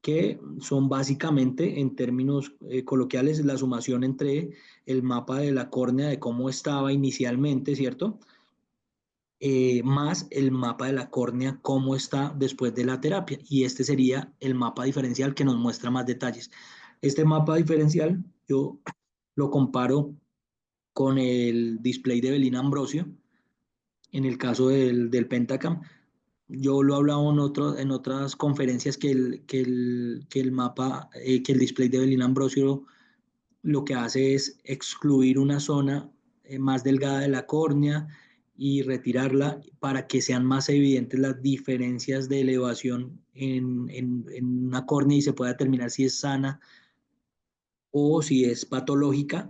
A: que son básicamente, en términos coloquiales, la sumación entre el mapa de la córnea de cómo estaba inicialmente, ¿cierto? Más el mapa de la córnea, cómo está después de la terapia. Y este sería el mapa diferencial que nos muestra más detalles. Este mapa diferencial yo lo comparo con el display de Belín Ambrosio, en el caso del Pentacam. Yo lo he hablado en otras conferencias que el mapa, que el display de Belín Ambrosio lo que hace es excluir una zona más delgada de la córnea y retirarla para que sean más evidentes las diferencias de elevación en una córnea y se pueda determinar si es sana o si es patológica,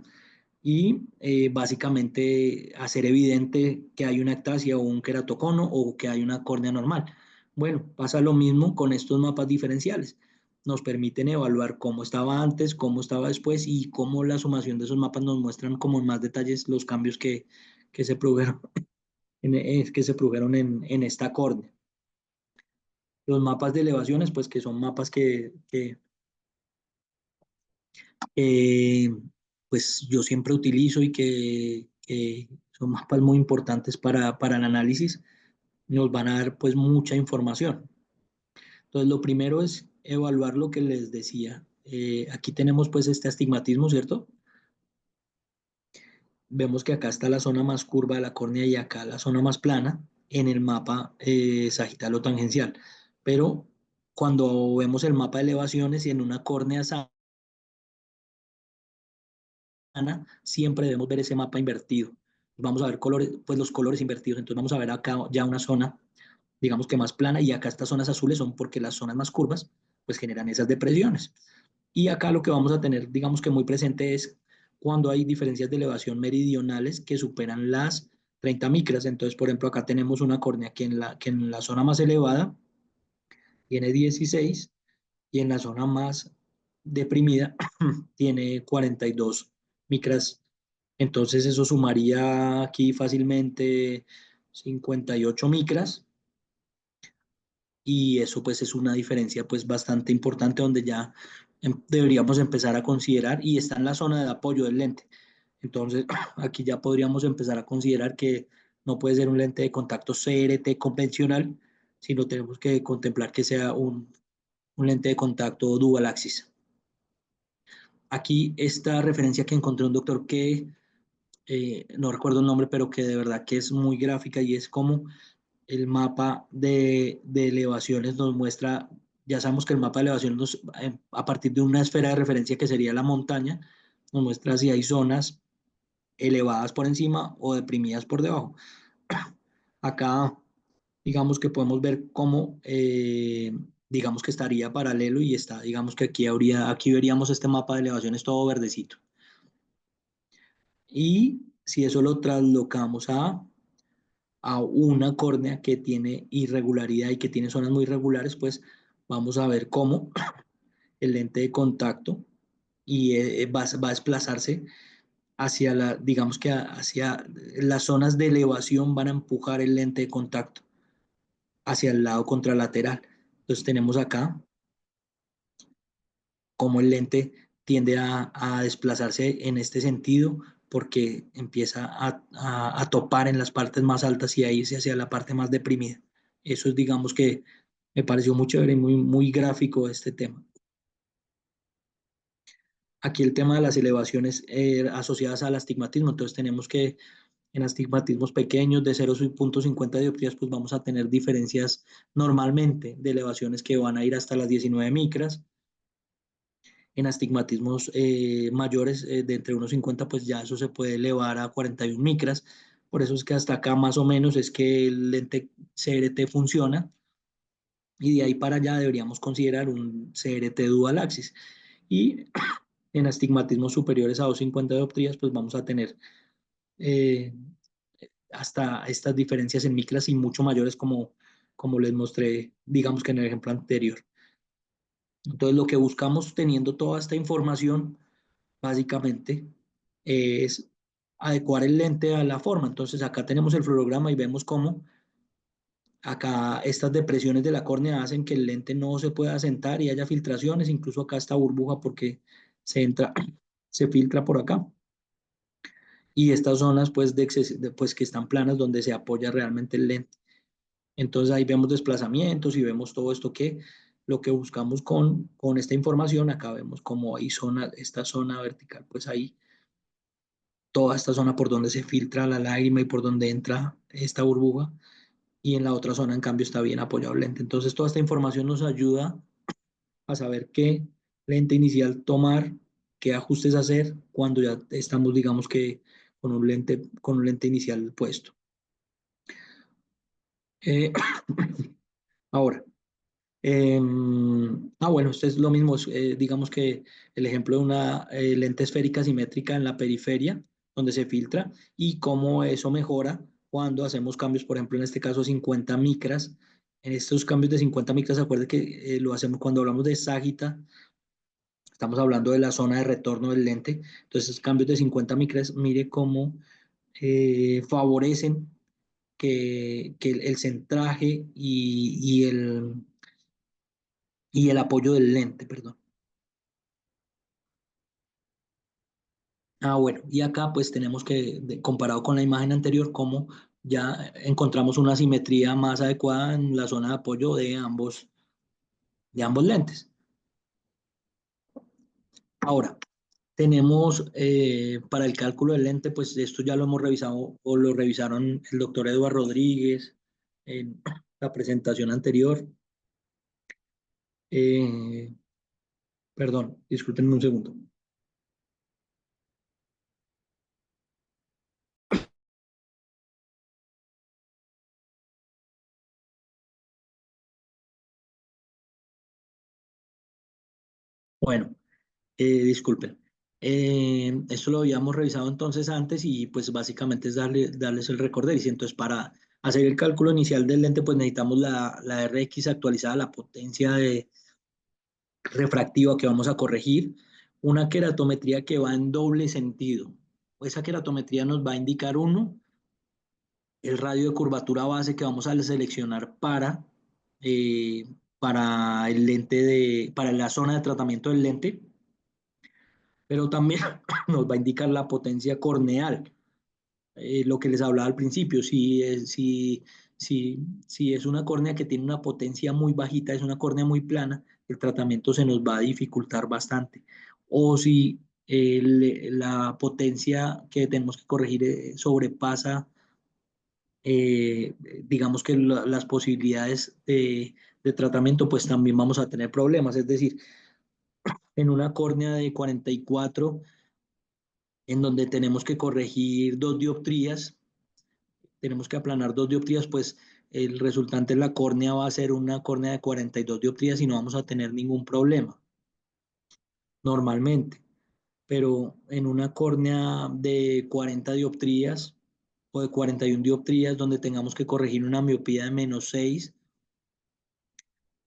A: y básicamente hacer evidente que hay una ectasia o un queratocono o que hay una córnea normal. Bueno, pasa lo mismo con estos mapas diferenciales. Nos permiten evaluar cómo estaba antes, cómo estaba después, y cómo la sumación de esos mapas nos muestran como en más detalles los cambios que se produjeron, que se produjeron esta córnea. Los mapas de elevaciones, pues que son mapas eh, pues yo siempre utilizo y que son mapas muy importantes para el análisis, nos van a dar pues mucha información. Entonces, lo primero es evaluar lo que les decía. Aquí tenemos pues este astigmatismo, ¿cierto? Vemos que acá está la zona más curva de la córnea y acá la zona más plana en el mapa sagital o tangencial. Pero cuando vemos el mapa de elevaciones y en una córnea sana, siempre debemos ver ese mapa invertido. Vamos a ver colores, pues los colores invertidos. Entonces vamos a ver acá ya una zona, digamos que más plana, y acá estas zonas azules son porque las zonas más curvas pues generan esas depresiones. Y acá lo que vamos a tener, digamos que muy presente es cuando hay diferencias de elevación meridionales que superan las 30 micras. Entonces, por ejemplo, acá tenemos una córnea que en la zona más elevada tiene 16 y en la zona más deprimida tiene 42 micras. Entonces, eso sumaría aquí fácilmente 58 micras y eso pues es una diferencia pues bastante importante donde ya deberíamos empezar a considerar y está en la zona de apoyo del lente. Entonces aquí ya podríamos empezar a considerar que no puede ser un lente de contacto CRT convencional, sino tenemos que contemplar que sea un lente de contacto dual axis. Aquí esta referencia que encontré un doctor que no recuerdo el nombre, pero que de verdad que es muy gráfica y es como el mapa de elevaciones nos muestra, ya sabemos que el mapa de elevaciones a partir de una esfera de referencia que sería la montaña, nos muestra si hay zonas elevadas por encima o deprimidas por debajo. Acá, digamos que podemos ver cómo, digamos que estaría paralelo y está, digamos que aquí veríamos este mapa de elevaciones todo verdecito. Y si eso lo traslocamos a una córnea que tiene irregularidad y que tiene zonas muy irregulares, pues vamos a ver cómo el lente de contacto y va a desplazarse hacia digamos que hacia las zonas de elevación van a empujar el lente de contacto hacia el lado contralateral. Entonces tenemos acá cómo el lente tiende a desplazarse en este sentido porque empieza a topar en las partes más altas y a irse hacia la parte más deprimida. Eso es, digamos que me pareció muy chévere y muy gráfico este tema. Aquí el tema de las elevaciones asociadas al astigmatismo, entonces tenemos que en astigmatismos pequeños de 0,50 dioptrías, pues vamos a tener diferencias normalmente de elevaciones que van a ir hasta las 19 micras. En astigmatismos mayores de entre 1,50, pues ya eso se puede elevar a 41 micras. Por eso es que hasta acá más o menos es que el lente CRT funciona y de ahí para allá deberíamos considerar un CRT dual axis. Y en astigmatismos superiores a 2,50 dioptrías, pues vamos a tener eh, hasta estas diferencias en micras y mucho mayores como les mostré, digamos que en el ejemplo anterior. Entonces, lo que buscamos teniendo toda esta información, básicamente, es adecuar el lente a la forma. Entonces, acá tenemos el fluorograma y vemos cómo acá estas depresiones de la córnea hacen que el lente no se pueda sentar y haya filtraciones. Incluso acá está burbuja porque se entra, se filtra por acá. Y estas zonas, pues, pues, que están planas donde se apoya realmente el lente. Entonces ahí vemos desplazamientos y vemos todo esto que lo que buscamos con esta información, acá vemos como hay zona, esta zona vertical, pues ahí toda esta zona por donde se filtra la lágrima y por donde entra esta burbuja y en la otra zona en cambio está bien apoyado el lente. Entonces toda esta información nos ayuda a saber qué lente inicial tomar, qué ajustes hacer cuando ya estamos digamos que con un lente inicial puesto. Eh, ahora, bueno, esto es lo mismo, digamos que el ejemplo de una lente esférica simétrica en la periferia, donde se filtra, y cómo eso mejora cuando hacemos cambios, por ejemplo, en este caso 50 micras. En estos cambios de 50 micras, acuérdense que lo hacemos cuando hablamos de ságita, estamos hablando de la zona de retorno del lente. Entonces, esos cambios de 50 micras, mire cómo favorecen que el centraje y el apoyo del lente, perdón. Bueno, y acá pues tenemos que, comparado con la imagen anterior, como ya encontramos una simetría más adecuada en la zona de apoyo de ambos lentes. Ahora, tenemos para el cálculo del lente, pues esto ya lo hemos revisado o lo revisaron el doctor Eduardo Rodríguez en la presentación anterior. Eh, Perdón, discúlpenme un segundo. Bueno, disculpen. Esto lo habíamos revisado entonces antes y pues básicamente es darles el recorder. Y entonces para hacer el cálculo inicial del lente, pues necesitamos la RX actualizada, la potencia refractiva que vamos a corregir, una queratometría que va en doble sentido. Esa queratometría nos va a indicar uno, el radio de curvatura base que vamos a seleccionar eh, para el lente para la zona de tratamiento del lente, pero también nos va a indicar la potencia corneal, lo que les hablaba al principio. Si es una córnea que tiene una potencia muy bajita, es una córnea muy plana, el tratamiento se nos va a dificultar bastante. O si la potencia que tenemos que corregir sobrepasa, digamos que las posibilidades de tratamiento, pues también vamos a tener problemas. Es decir, en una córnea de 44 en donde tenemos que corregir 2 dioptrías, tenemos que aplanar 2 dioptrías, pues el resultante de la córnea va a ser una córnea de 42 dioptrías y no vamos a tener ningún problema normalmente. Pero en una córnea de 40 dioptrías o de 41 dioptrías, donde tengamos que corregir una miopía de -6,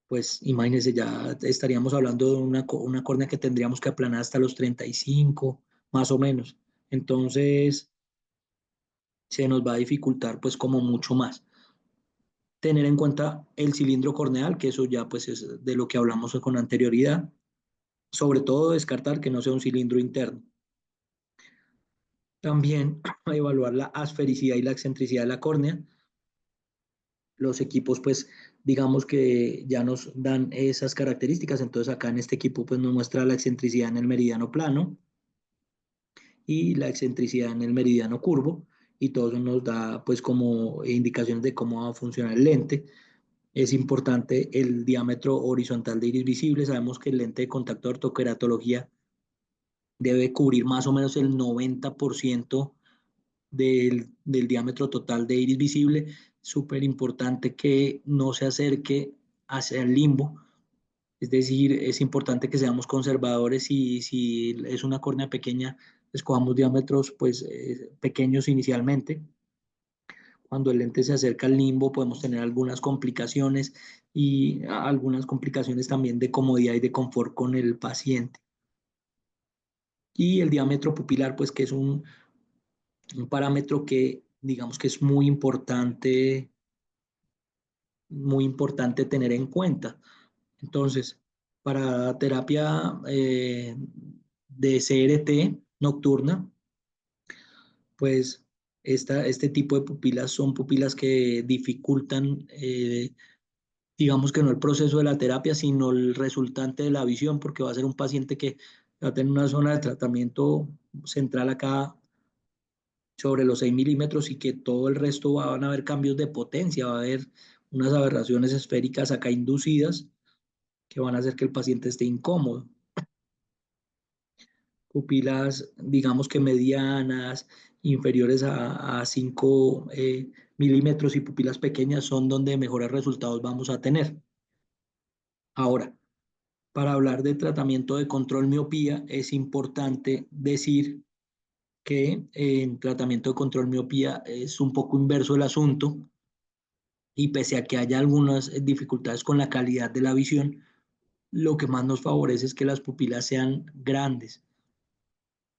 A: pues imagínense, ya estaríamos hablando de una córnea que tendríamos que aplanar hasta los 35, más o menos. Entonces, se nos va a dificultar pues como mucho más. Tener en cuenta el cilindro corneal, que eso ya pues es de lo que hablamos con anterioridad. Sobre todo descartar que no sea un cilindro interno. También evaluar la asfericidad y la excentricidad de la córnea. Los equipos pues digamos que ya nos dan esas características, entonces acá en este equipo pues nos muestra la excentricidad en el meridiano plano y la excentricidad en el meridiano curvo, y todo eso nos da pues como indicaciones de cómo va a funcionar el lente. Es importante el diámetro horizontal de iris visible. Sabemos que el lente de contacto de ortoqueratología debe cubrir más o menos el 90% del diámetro total de iris visible. Súper importante que no se acerque hacia el limbo. Es decir, es importante que seamos conservadores y si es una córnea pequeña, escojamos diámetros pues pequeños inicialmente. Cuando el lente se acerca al limbo podemos tener algunas complicaciones y algunas complicaciones también de comodidad y de confort con el paciente. Y el diámetro pupilar, pues que es un parámetro que digamos que es muy importante tener en cuenta. Entonces, para terapia de CRT nocturna, pues este tipo de pupilas son pupilas que dificultan, digamos que no el proceso de la terapia, sino el resultante de la visión, porque va a ser un paciente que va a tener una zona de tratamiento central acá sobre los 6 milímetros y que todo el resto van a haber cambios de potencia, va a haber unas aberraciones esféricas acá inducidas que van a hacer que el paciente esté incómodo. Pupilas, digamos que medianas, inferiores a 5 milímetros, y pupilas pequeñas son donde mejores resultados vamos a tener. Ahora, para hablar de tratamiento de control miopía, es importante decir que en tratamiento de control miopía es un poco inverso el asunto, y pese a que haya algunas dificultades con la calidad de la visión, lo que más nos favorece es que las pupilas sean grandes.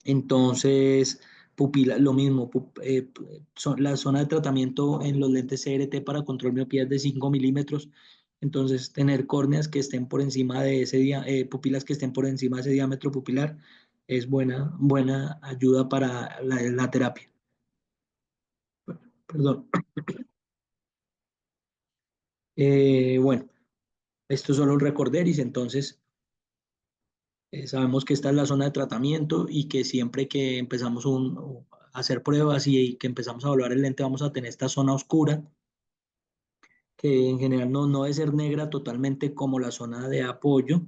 A: Entonces, pupila, lo mismo, la zona de tratamiento en los lentes CRT para control miopía es de 5 milímetros. Entonces, tener córneas que estén por encima de pupilas que estén por encima de ese diámetro pupilar es buena ayuda para la terapia. Perdón. Bueno, esto es solo un recorderis, entonces sabemos que esta es la zona de tratamiento y que siempre que empezamos a hacer pruebas y que empezamos a evaluar el lente vamos a tener esta zona oscura, que en general no debe ser negra totalmente como la zona de apoyo,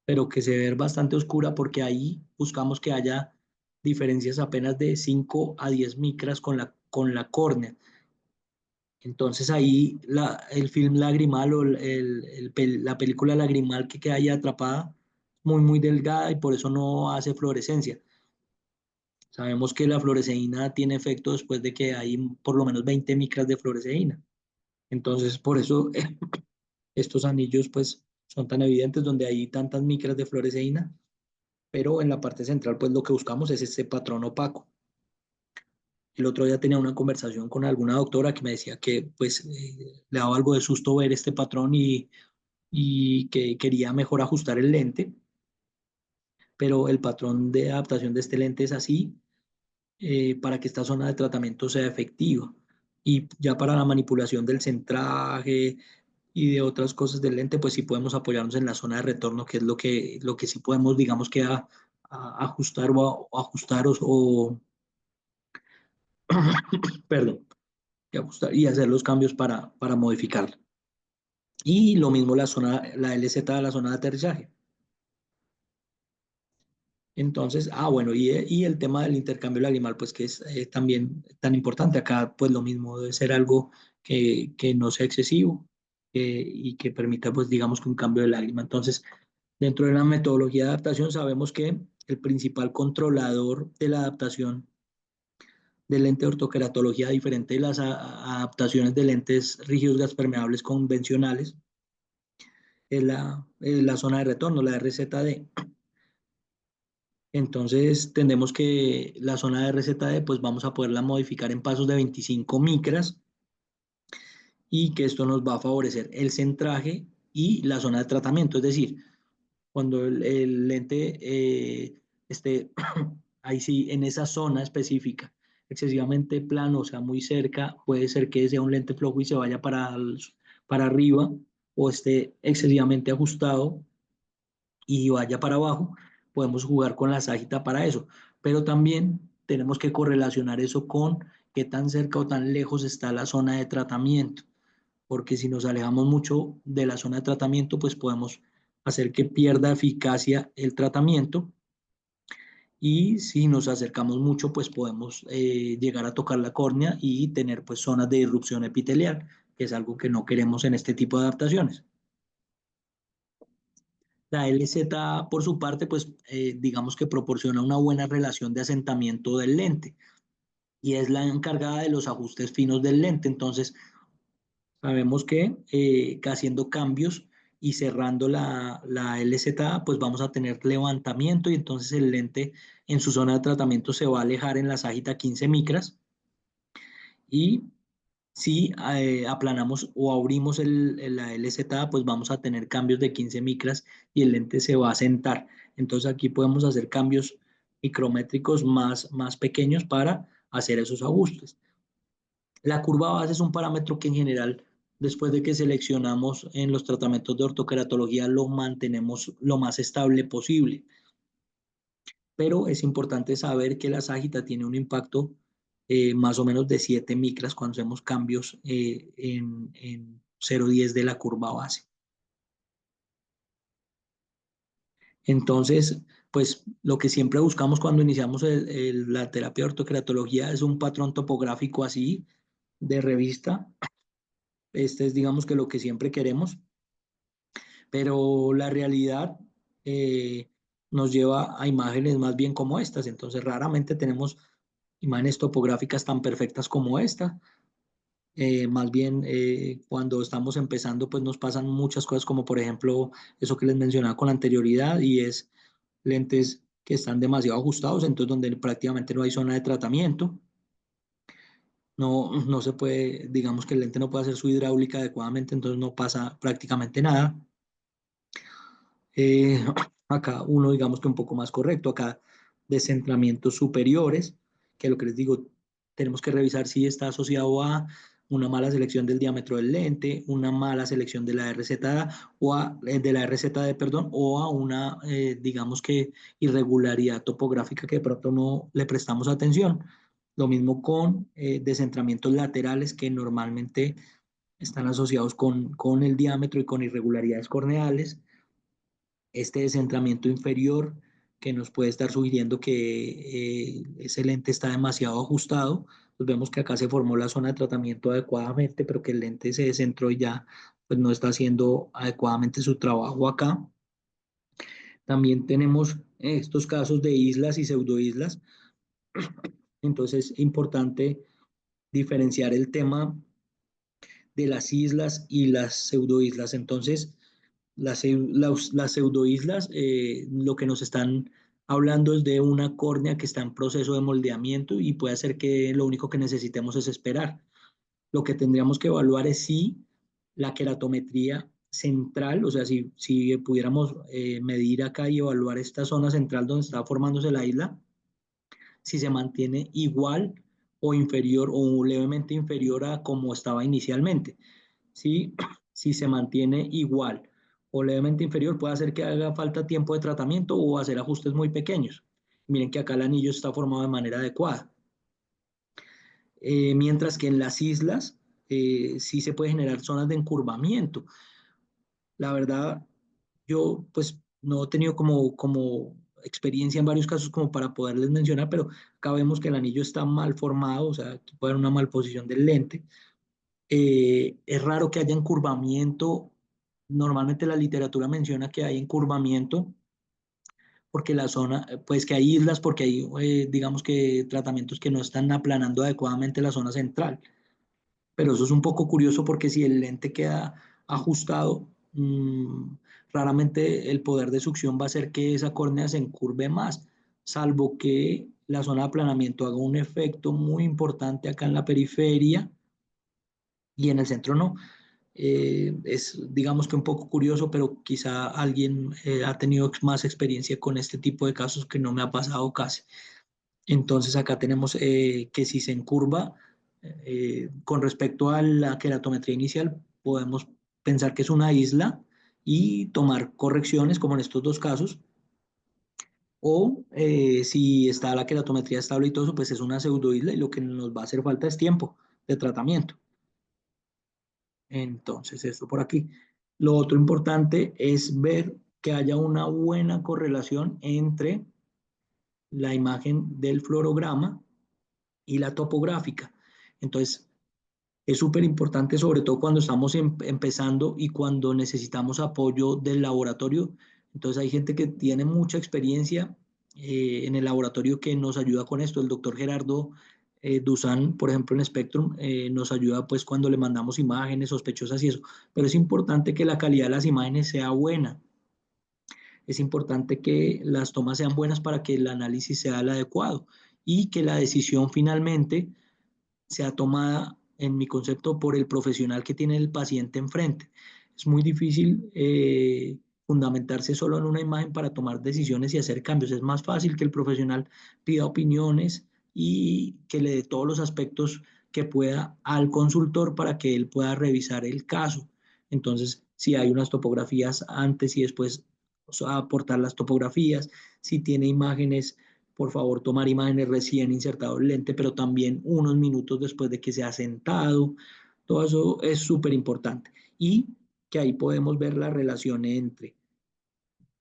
A: pero que se ve bastante oscura porque ahí buscamos que haya diferencias apenas de 5 a 10 micras con la córnea. Entonces ahí el film lagrimal o la película lagrimal que queda ahí atrapada, muy delgada y por eso no hace fluorescencia. Sabemos que la fluoresceína tiene efecto después de que hay por lo menos 20 micras de fluoresceína. Entonces por eso estos anillos pues son tan evidentes donde hay tantas micras de fluoresceína, pero en la parte central pues lo que buscamos es este patrón opaco. El otro día tenía una conversación con alguna doctora que me decía que pues le daba algo de susto ver este patrón y que quería mejor ajustar el lente, pero el patrón de adaptación de este lente es así para que esta zona de tratamiento sea efectiva. Y ya para la manipulación del centraje y de otras cosas del lente, pues sí podemos apoyarnos en la zona de retorno, que es lo que sí podemos, digamos que a ajustar o ajustar perdón, y ajustar y hacer los cambios para modificarla. Y lo mismo la LZ, la zona de aterrizaje. Entonces, bueno, y el tema del intercambio lagrimal, pues que es también tan importante. Acá, pues lo mismo, debe ser algo que no sea excesivo y que permita, pues digamos que un cambio de lágrima. Entonces, dentro de la metodología de adaptación, sabemos que el principal controlador de la adaptación del lente de ortoqueratología, diferente de las adaptaciones de lentes rígidos gas permeables convencionales, es la zona de retorno, la RZD. Entonces, tendemos que la zona de RZD, pues vamos a poderla modificar en pasos de 25 micras y que esto nos va a favorecer el centraje y la zona de tratamiento. Es decir, cuando el lente esté ahí sí, en esa zona específica, excesivamente plano, o sea, muy cerca, puede ser que sea un lente flojo y se vaya para arriba o esté excesivamente ajustado y vaya para abajo, podemos jugar con la ságita para eso. Pero también tenemos que correlacionar eso con qué tan cerca o tan lejos está la zona de tratamiento, porque si nos alejamos mucho de la zona de tratamiento, pues podemos hacer que pierda eficacia el tratamiento y si nos acercamos mucho, pues podemos llegar a tocar la córnea y tener pues zonas de irrupción epitelial, que es algo que no queremos en este tipo de adaptaciones. La LZ, por su parte, pues digamos que proporciona una buena relación de asentamiento del lente y es la encargada de los ajustes finos del lente. Entonces, sabemos que haciendo cambios y cerrando la LZ, pues vamos a tener levantamiento y entonces el lente en su zona de tratamiento se va a alejar en la ságita 15 micras y si aplanamos o abrimos la LZ, pues vamos a tener cambios de 15 micras y el lente se va a sentar. Entonces aquí podemos hacer cambios micrométricos más pequeños para hacer esos ajustes. La curva base es un parámetro que en general, después de que seleccionamos en los tratamientos de ortoqueratología, lo mantenemos lo más estable posible. Pero es importante saber que la ságita tiene un impacto más o menos de 7 micras cuando hacemos cambios en 0,10 de la curva base. Entonces, pues lo que siempre buscamos cuando iniciamos la terapia de ortoqueratología es un patrón topográfico así de revista. Este es, digamos que lo que siempre queremos, pero la realidad eh, nos lleva a imágenes más bien como estas. Entonces, raramente tenemos imágenes topográficas tan perfectas como esta. Más bien, cuando estamos empezando, pues nos pasan muchas cosas, como por ejemplo, eso que les mencionaba con anterioridad, y es lentes que están demasiado ajustados, entonces donde prácticamente no hay zona de tratamiento. No se puede, digamos que el lente no puede hacer su hidráulica adecuadamente, entonces no pasa prácticamente nada. Acá uno, digamos que un poco más correcto. Acá descentramientos superiores, que lo que les digo, tenemos que revisar si está asociado a una mala selección del diámetro del lente, una mala selección de la RZA o de la RZD, perdón, o a una, digamos que, irregularidad topográfica que de pronto no le prestamos atención. Lo mismo con descentramientos laterales que normalmente están asociados con el diámetro y con irregularidades corneales. Este descentramiento inferior que nos puede estar sugiriendo que ese lente está demasiado ajustado, pues vemos que acá se formó la zona de tratamiento adecuadamente, pero que el lente se descentró y ya pues no está haciendo adecuadamente su trabajo acá. También tenemos estos casos de islas y pseudoislas, entonces es importante diferenciar el tema de las islas y las pseudoislas. Entonces, las pseudoislas lo que nos están hablando es de una córnea que está en proceso de moldeamiento y puede ser que lo único que necesitemos es esperar. Lo que tendríamos que evaluar es si la queratometría central, o sea, si pudiéramos medir acá y evaluar esta zona central donde está formándose la isla, si se mantiene igual o inferior o levemente inferior a como estaba inicialmente. ¿Sí? Si se mantiene igual o levemente inferior, puede hacer que haga falta tiempo de tratamiento o hacer ajustes muy pequeños. Miren que acá el anillo está formado de manera adecuada. Mientras que en las islas sí se puede generar zonas de encurvamiento. La verdad, yo pues no he tenido como experiencia en varios casos como para poderles mencionar, pero acá vemos que el anillo está mal formado, o sea, aquí puede haber una malposición del lente. Es raro que haya encurvamiento. Normalmente la literatura menciona que hay encurvamiento porque la zona, pues que hay islas, porque hay, digamos que tratamientos que no están aplanando adecuadamente la zona central. Pero eso es un poco curioso porque si el lente queda ajustado, raramente el poder de succión va a hacer que esa córnea se encurve más, salvo que la zona de aplanamiento haga un efecto muy importante acá en la periferia y en el centro no. Es, digamos que un poco curioso, pero quizá alguien ha tenido más experiencia con este tipo de casos que no me ha pasado casi. Entonces acá tenemos que si se encurva, con respecto a la queratometría inicial, podemos pensar que es una isla y tomar correcciones, como en estos dos casos, o si está la queratometría estable y todo eso, pues es una pseudoisla y lo que nos va a hacer falta es tiempo de tratamiento. Entonces, esto por aquí. Lo otro importante es ver que haya una buena correlación entre la imagen del fluorograma y la topográfica. Entonces, es súper importante, sobre todo cuando estamos empezando y cuando necesitamos apoyo del laboratorio. Entonces, hay gente que tiene mucha experiencia en el laboratorio que nos ayuda con esto. El doctor Gerardo Dusan, por ejemplo, en Spectrum, nos ayuda pues cuando le mandamos imágenes sospechosas y eso. Pero es importante que la calidad de las imágenes sea buena. Es importante que las tomas sean buenas para que el análisis sea el adecuado y que la decisión finalmente sea tomada, en mi concepto, por el profesional que tiene el paciente enfrente. Es muy difícil fundamentarse solo en una imagen para tomar decisiones y hacer cambios. Es más fácil que el profesional pida opiniones y que le dé todos los aspectos que pueda al consultor para que él pueda revisar el caso. Entonces, si hay unas topografías antes y después, o sea, aportar las topografías, si tiene imágenes, por favor tomar imágenes recién insertado el lente, pero también unos minutos después de que se ha sentado. Todo eso es súper importante. Y que ahí podemos ver la relación entre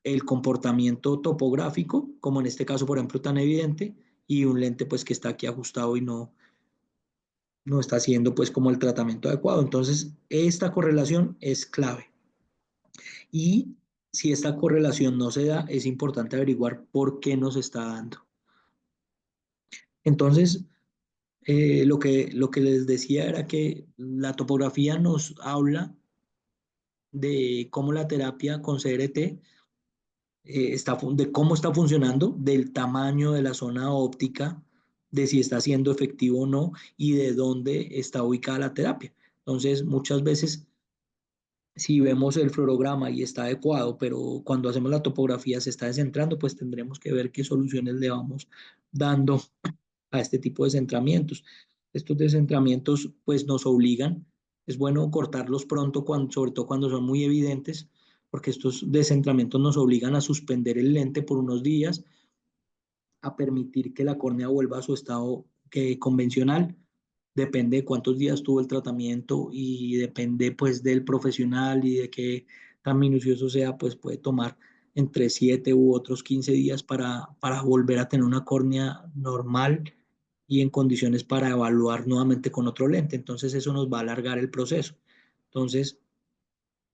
A: el comportamiento topográfico, como en este caso, por ejemplo, tan evidente, y un lente pues que está aquí ajustado y no está haciendo pues como el tratamiento adecuado. Entonces, esta correlación es clave. Y si esta correlación no se da, es importante averiguar por qué nos está dando. Entonces, lo que les decía era que la topografía nos habla de cómo la terapia con CRT de cómo está funcionando, del tamaño de la zona óptica, de si está siendo efectivo o no y de dónde está ubicada la terapia. Entonces, muchas veces Si vemos el fluorograma y está adecuado, pero cuando hacemos la topografía se está descentrando, pues tendremos que ver qué soluciones le vamos dando a este tipo de centramientos. Estos descentramientos pues nos obligan, es bueno cortarlos pronto, sobre todo cuando son muy evidentes, porque estos descentramientos nos obligan a suspender el lente por unos días, a permitir que la córnea vuelva a su estado convencional. Depende de cuántos días tuvo el tratamiento y depende pues del profesional y de qué tan minucioso sea, pues puede tomar entre 7 u otros 15 días para volver a tener una córnea normal y en condiciones para evaluar nuevamente con otro lente. Entonces eso nos va a alargar el proceso. Entonces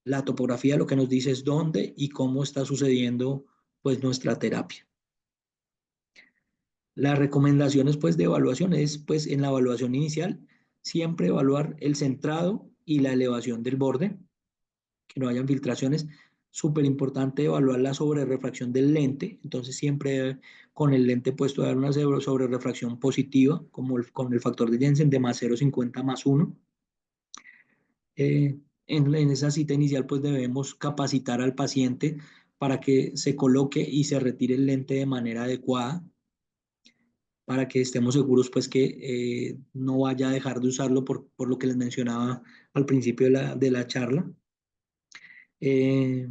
A: la topografía lo que nos dice es dónde y cómo está sucediendo pues nuestra terapia. Las recomendaciones pues de evaluación es pues en la evaluación inicial siempre evaluar el centrado y la elevación del borde, que no hayan filtraciones. Súper importante evaluar la sobrerefracción del lente, entonces siempre con el lente puesto a dar una sobrerefracción positiva, como con el factor de Jensen de más 0,50 más 1. En esa cita inicial pues debemos capacitar al paciente para que se coloque y se retire el lente de manera adecuada, para que estemos seguros pues que no vaya a dejar de usarlo por lo que les mencionaba al principio de la charla. De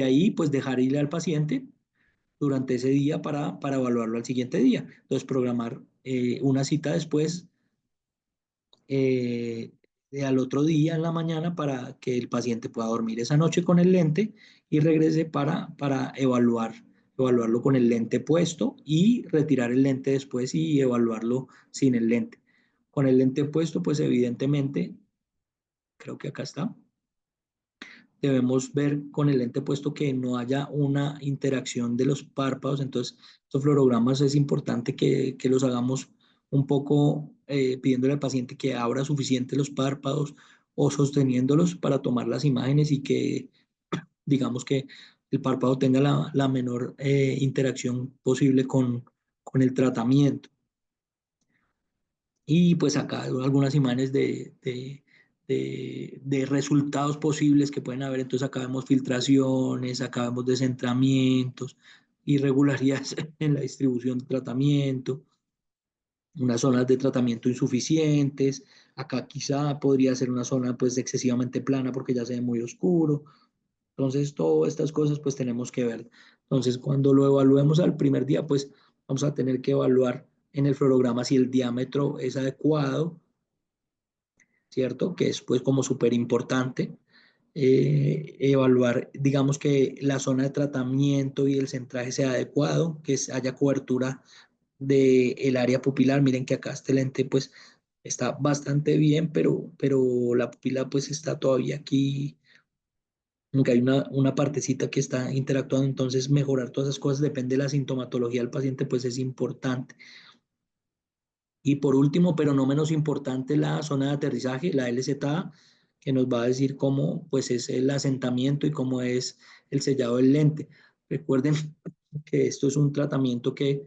A: ahí pues dejar ir al paciente durante ese día para evaluarlo al siguiente día. Entonces programar una cita después eh, al otro día en la mañana para que el paciente pueda dormir esa noche con el lente y regrese para evaluarlo con el lente puesto y retirar el lente después y evaluarlo sin el lente. Con el lente puesto, pues evidentemente, creo que acá está, debemos ver con el lente puesto que no haya una interacción de los párpados. Entonces, estos fluorogramas es importante que los hagamos un poco pidiéndole al paciente que abra suficiente los párpados o sosteniéndolos para tomar las imágenes y que, digamos que el párpado tenga la menor interacción posible con el tratamiento. Y pues acá hay algunas imágenes de resultados posibles que pueden haber. Entonces acá vemos filtraciones, acá vemos descentramientos, irregularidades en la distribución de tratamiento, unas zonas de tratamiento insuficientes. Acá quizá podría ser una zona pues excesivamente plana porque ya se ve muy oscuro. Entonces todas estas cosas pues tenemos que ver. Entonces cuando lo evaluemos al primer día pues vamos a tener que evaluar en el fluorograma si el diámetro es adecuado, ¿cierto? Que es pues como súper importante. Evaluar, digamos que la zona de tratamiento y el centraje sea adecuado, que haya cobertura del área pupilar. Miren que acá este lente pues está bastante bien, pero la pupila pues está todavía aquí, aunque hay una partecita que está interactuando. Entonces mejorar todas esas cosas depende de la sintomatología del paciente, pues es importante. Y por último, pero no menos importante, la zona de aterrizaje, la LZA, que nos va a decir cómo pues, es el asentamiento y cómo es el sellado del lente. Recuerden que esto es un tratamiento que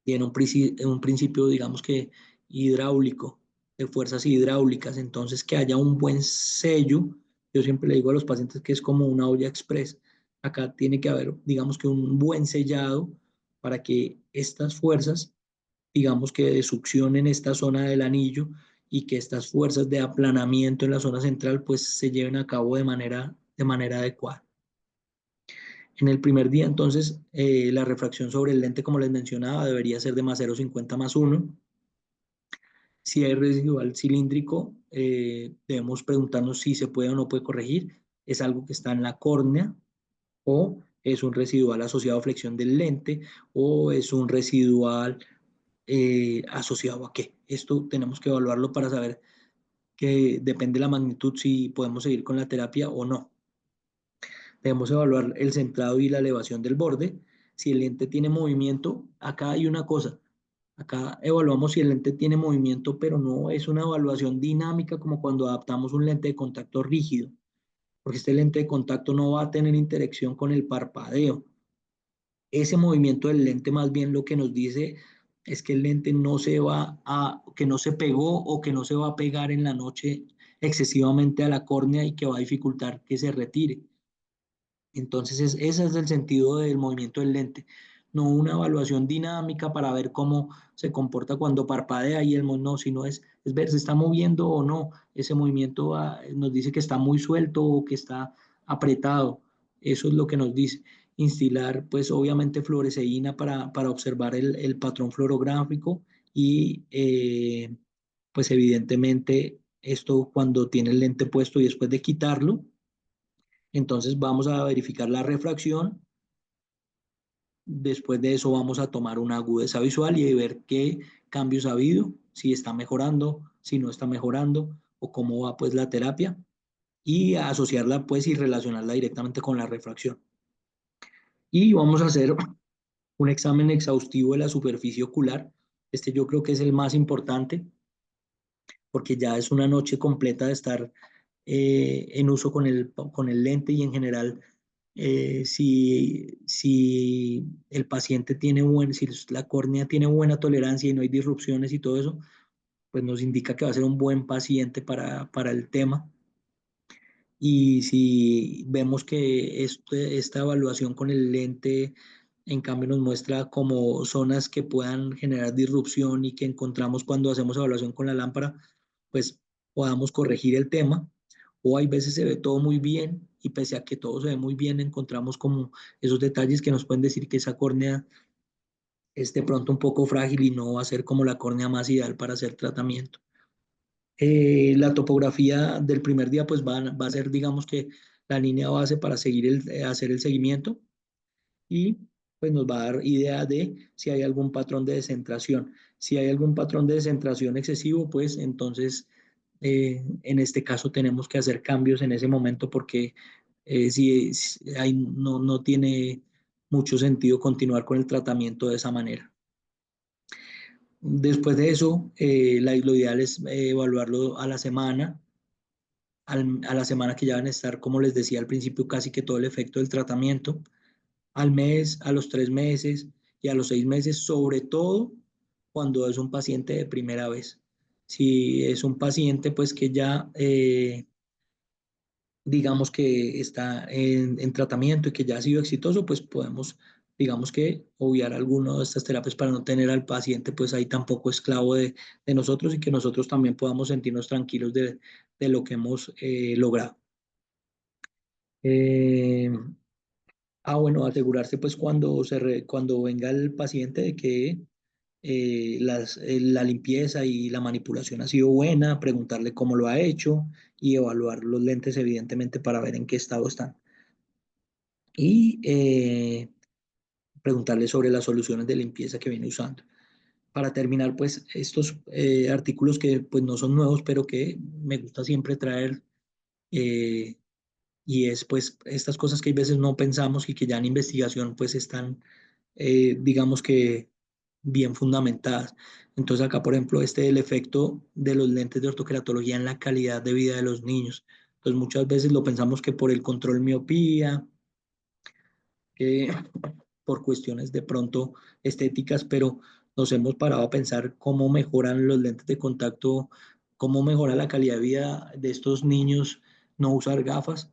A: tiene un principio, digamos que hidráulico, de fuerzas hidráulicas. Entonces, que haya un buen sello. Yo siempre le digo a los pacientes que es como una olla express. Acá tiene que haber, digamos que un buen sellado para que estas fuerzas, digamos que de succión en esta zona del anillo y que estas fuerzas de aplanamiento en la zona central pues se lleven a cabo de manera adecuada. En el primer día, entonces, la refracción sobre el lente, como les mencionaba, debería ser de más 0,50 más 1. Si hay residual cilíndrico, debemos preguntarnos si se puede o no puede corregir. ¿Es algo que está en la córnea o es un residual asociado a flexión del lente o es un residual asociado a qué? Esto tenemos que evaluarlo para saber que depende de la magnitud si podemos seguir con la terapia o no. Debemos evaluar el centrado y la elevación del borde. Si el lente tiene movimiento, acá hay una cosa. Acá evaluamos si el lente tiene movimiento, pero no es una evaluación dinámica como cuando adaptamos un lente de contacto rígido, porque este lente de contacto no va a tener interacción con el parpadeo. Ese movimiento del lente más bien lo que nos dice es que el lente no se va a, que no se pegó o que no se va a pegar en la noche excesivamente a la córnea y que va a dificultar que se retire. Entonces, ese es el sentido del movimiento del lente, no una evaluación dinámica para ver cómo se comporta cuando parpadea y no, sino es ver si está moviendo o no. Ese movimiento nos dice que está muy suelto o que está apretado. Eso es lo que nos dice. Instilar, pues obviamente, fluoresceína para observar el patrón fluorográfico y, pues evidentemente, esto cuando tiene el lente puesto y después de quitarlo entonces vamos a verificar la refracción. Después de eso vamos a tomar una agudeza visual y ver qué cambios ha habido, si está mejorando, si no está mejorando o cómo va pues la terapia y a asociarla pues y relacionarla directamente con la refracción. Y vamos a hacer un examen exhaustivo de la superficie ocular. Este yo creo que es el más importante porque ya es una noche completa de estar en uso con el lente y en general, si el paciente tiene si la córnea tiene buena tolerancia y no hay disrupciones y todo eso, pues nos indica que va a ser un buen paciente para el tema. Y si vemos que esta evaluación con el lente, en cambio, nos muestra como zonas que puedan generar disrupción y que encontramos cuando hacemos evaluación con la lámpara, pues podamos corregir el tema. O hay veces se ve todo muy bien y pese a que todo se ve muy bien, encontramos como esos detalles que nos pueden decir que esa córnea es de pronto un poco frágil y no va a ser como la córnea más ideal para hacer tratamiento. La topografía del primer día pues va a ser, digamos que la línea base para hacer el seguimiento y pues nos va a dar idea de si hay algún patrón de descentración. Si hay algún patrón de descentración excesivo, pues entonces en este caso tenemos que hacer cambios en ese momento porque si hay, no tiene mucho sentido continuar con el tratamiento de esa manera. Después de eso, lo ideal es evaluarlo a la semana, a la semana que ya van a estar, como les decía al principio, casi que todo el efecto del tratamiento, al mes, a los 3 meses y a los 6 meses, sobre todo cuando es un paciente de primera vez. Si es un paciente, pues que ya digamos que está en tratamiento y que ya ha sido exitoso, pues podemos, digamos que, obviar alguna de estas terapias para no tener al paciente pues ahí tampoco esclavo de nosotros y que nosotros también podamos sentirnos tranquilos de lo que hemos logrado. Eh, bueno, asegurarse pues cuando venga el paciente de que la limpieza y la manipulación ha sido buena, preguntarle cómo lo ha hecho y evaluar los lentes evidentemente para ver en qué estado están. Y preguntarle sobre las soluciones de limpieza que viene usando. Para terminar, pues estos artículos que pues no son nuevos, pero que me gusta siempre traer eh, y es pues estas cosas que a veces no pensamos y que ya en investigación pues están, digamos que bien fundamentadas. Entonces acá, por ejemplo, el efecto de los lentes de ortoqueratología en la calidad de vida de los niños. Entonces muchas veces lo pensamos que por el control miopía, que por cuestiones de pronto estéticas, pero nos hemos parado a pensar cómo mejoran los lentes de contacto, cómo mejora la calidad de vida de estos niños no usar gafas,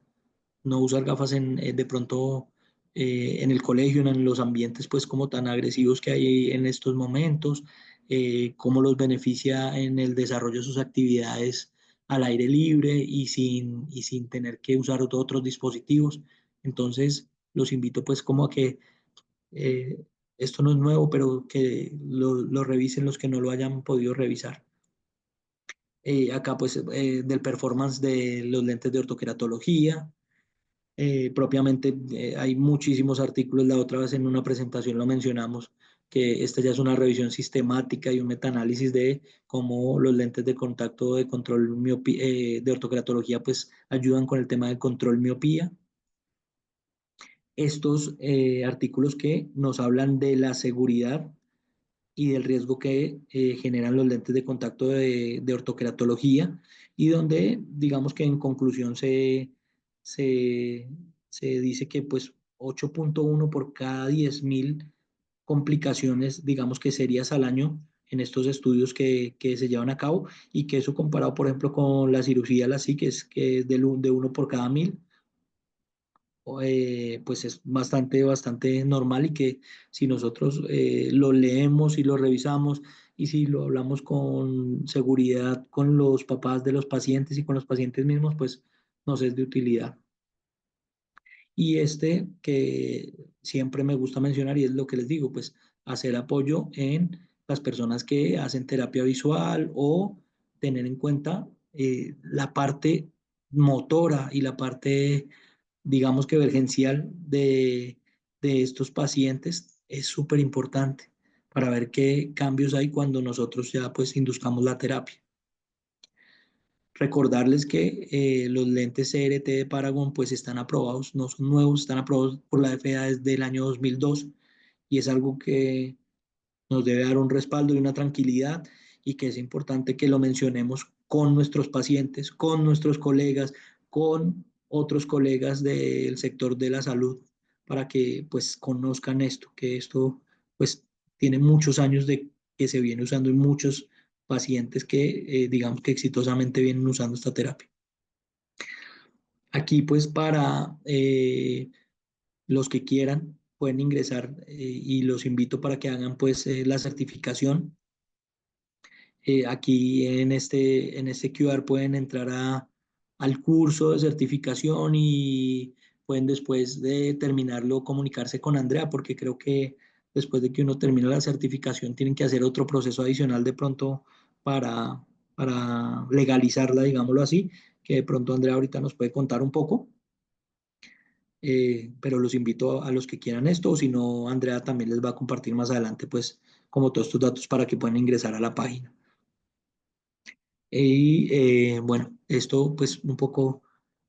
A: no usar gafas de pronto en el colegio, en los ambientes pues como tan agresivos que hay en estos momentos, cómo los beneficia en el desarrollo de sus actividades al aire libre y sin tener que usar otros dispositivos. Entonces, los invito pues como a que eh, esto no es nuevo, pero que lo revisen los que no lo hayan podido revisar. Acá pues del performance de los lentes de ortoqueratología, propiamente hay muchísimos artículos, la otra vez en una presentación lo mencionamos, que esta ya es una revisión sistemática y un metaanálisis de cómo los lentes de contacto de control de ortoqueratología pues ayudan con el tema de control miopía. Estos artículos que nos hablan de la seguridad y del riesgo que generan los lentes de contacto de ortoqueratología y donde digamos que en conclusión se, se dice que pues 8.1 por cada 10.000 complicaciones, digamos que serias al año, en estos estudios que se llevan a cabo y que eso comparado, por ejemplo, con la cirugía, la sí, que es de uno por cada 1000, pues es bastante normal y que si nosotros lo leemos y lo revisamos y si lo hablamos con seguridad con los papás de los pacientes y con los pacientes mismos, pues nos es de utilidad. Y este que siempre me gusta mencionar y es lo que les digo, pues hacer apoyo en las personas que hacen terapia visual o tener en cuenta la parte motora y la parte, digamos que emergencial de estos pacientes es súper importante para ver qué cambios hay cuando nosotros ya pues induzcamos la terapia. Recordarles que los lentes CRT de Paragon pues están aprobados, no son nuevos, están aprobados por la FDA desde el año 2002 y es algo que nos debe dar un respaldo y una tranquilidad y que es importante que lo mencionemos con nuestros pacientes, con nuestros colegas, con otros colegas del sector de la salud para que pues conozcan esto, que esto pues tiene muchos años de que se viene usando en muchos pacientes que digamos que exitosamente vienen usando esta terapia. Aquí pues para los que quieran pueden ingresar y los invito para que hagan pues la certificación. Aquí en este QR pueden entrar al curso de certificación y pueden después de terminarlo comunicarse con Andrea, porque creo que después de que uno termina la certificación tienen que hacer otro proceso adicional de pronto para, para legalizarla, digámoslo así, que de pronto Andrea ahorita nos puede contar un poco. Pero los invito a los que quieran esto, o si no, Andrea también les va a compartir más adelante, pues, como todos estos datos para que puedan ingresar a la página. Y bueno, esto pues un poco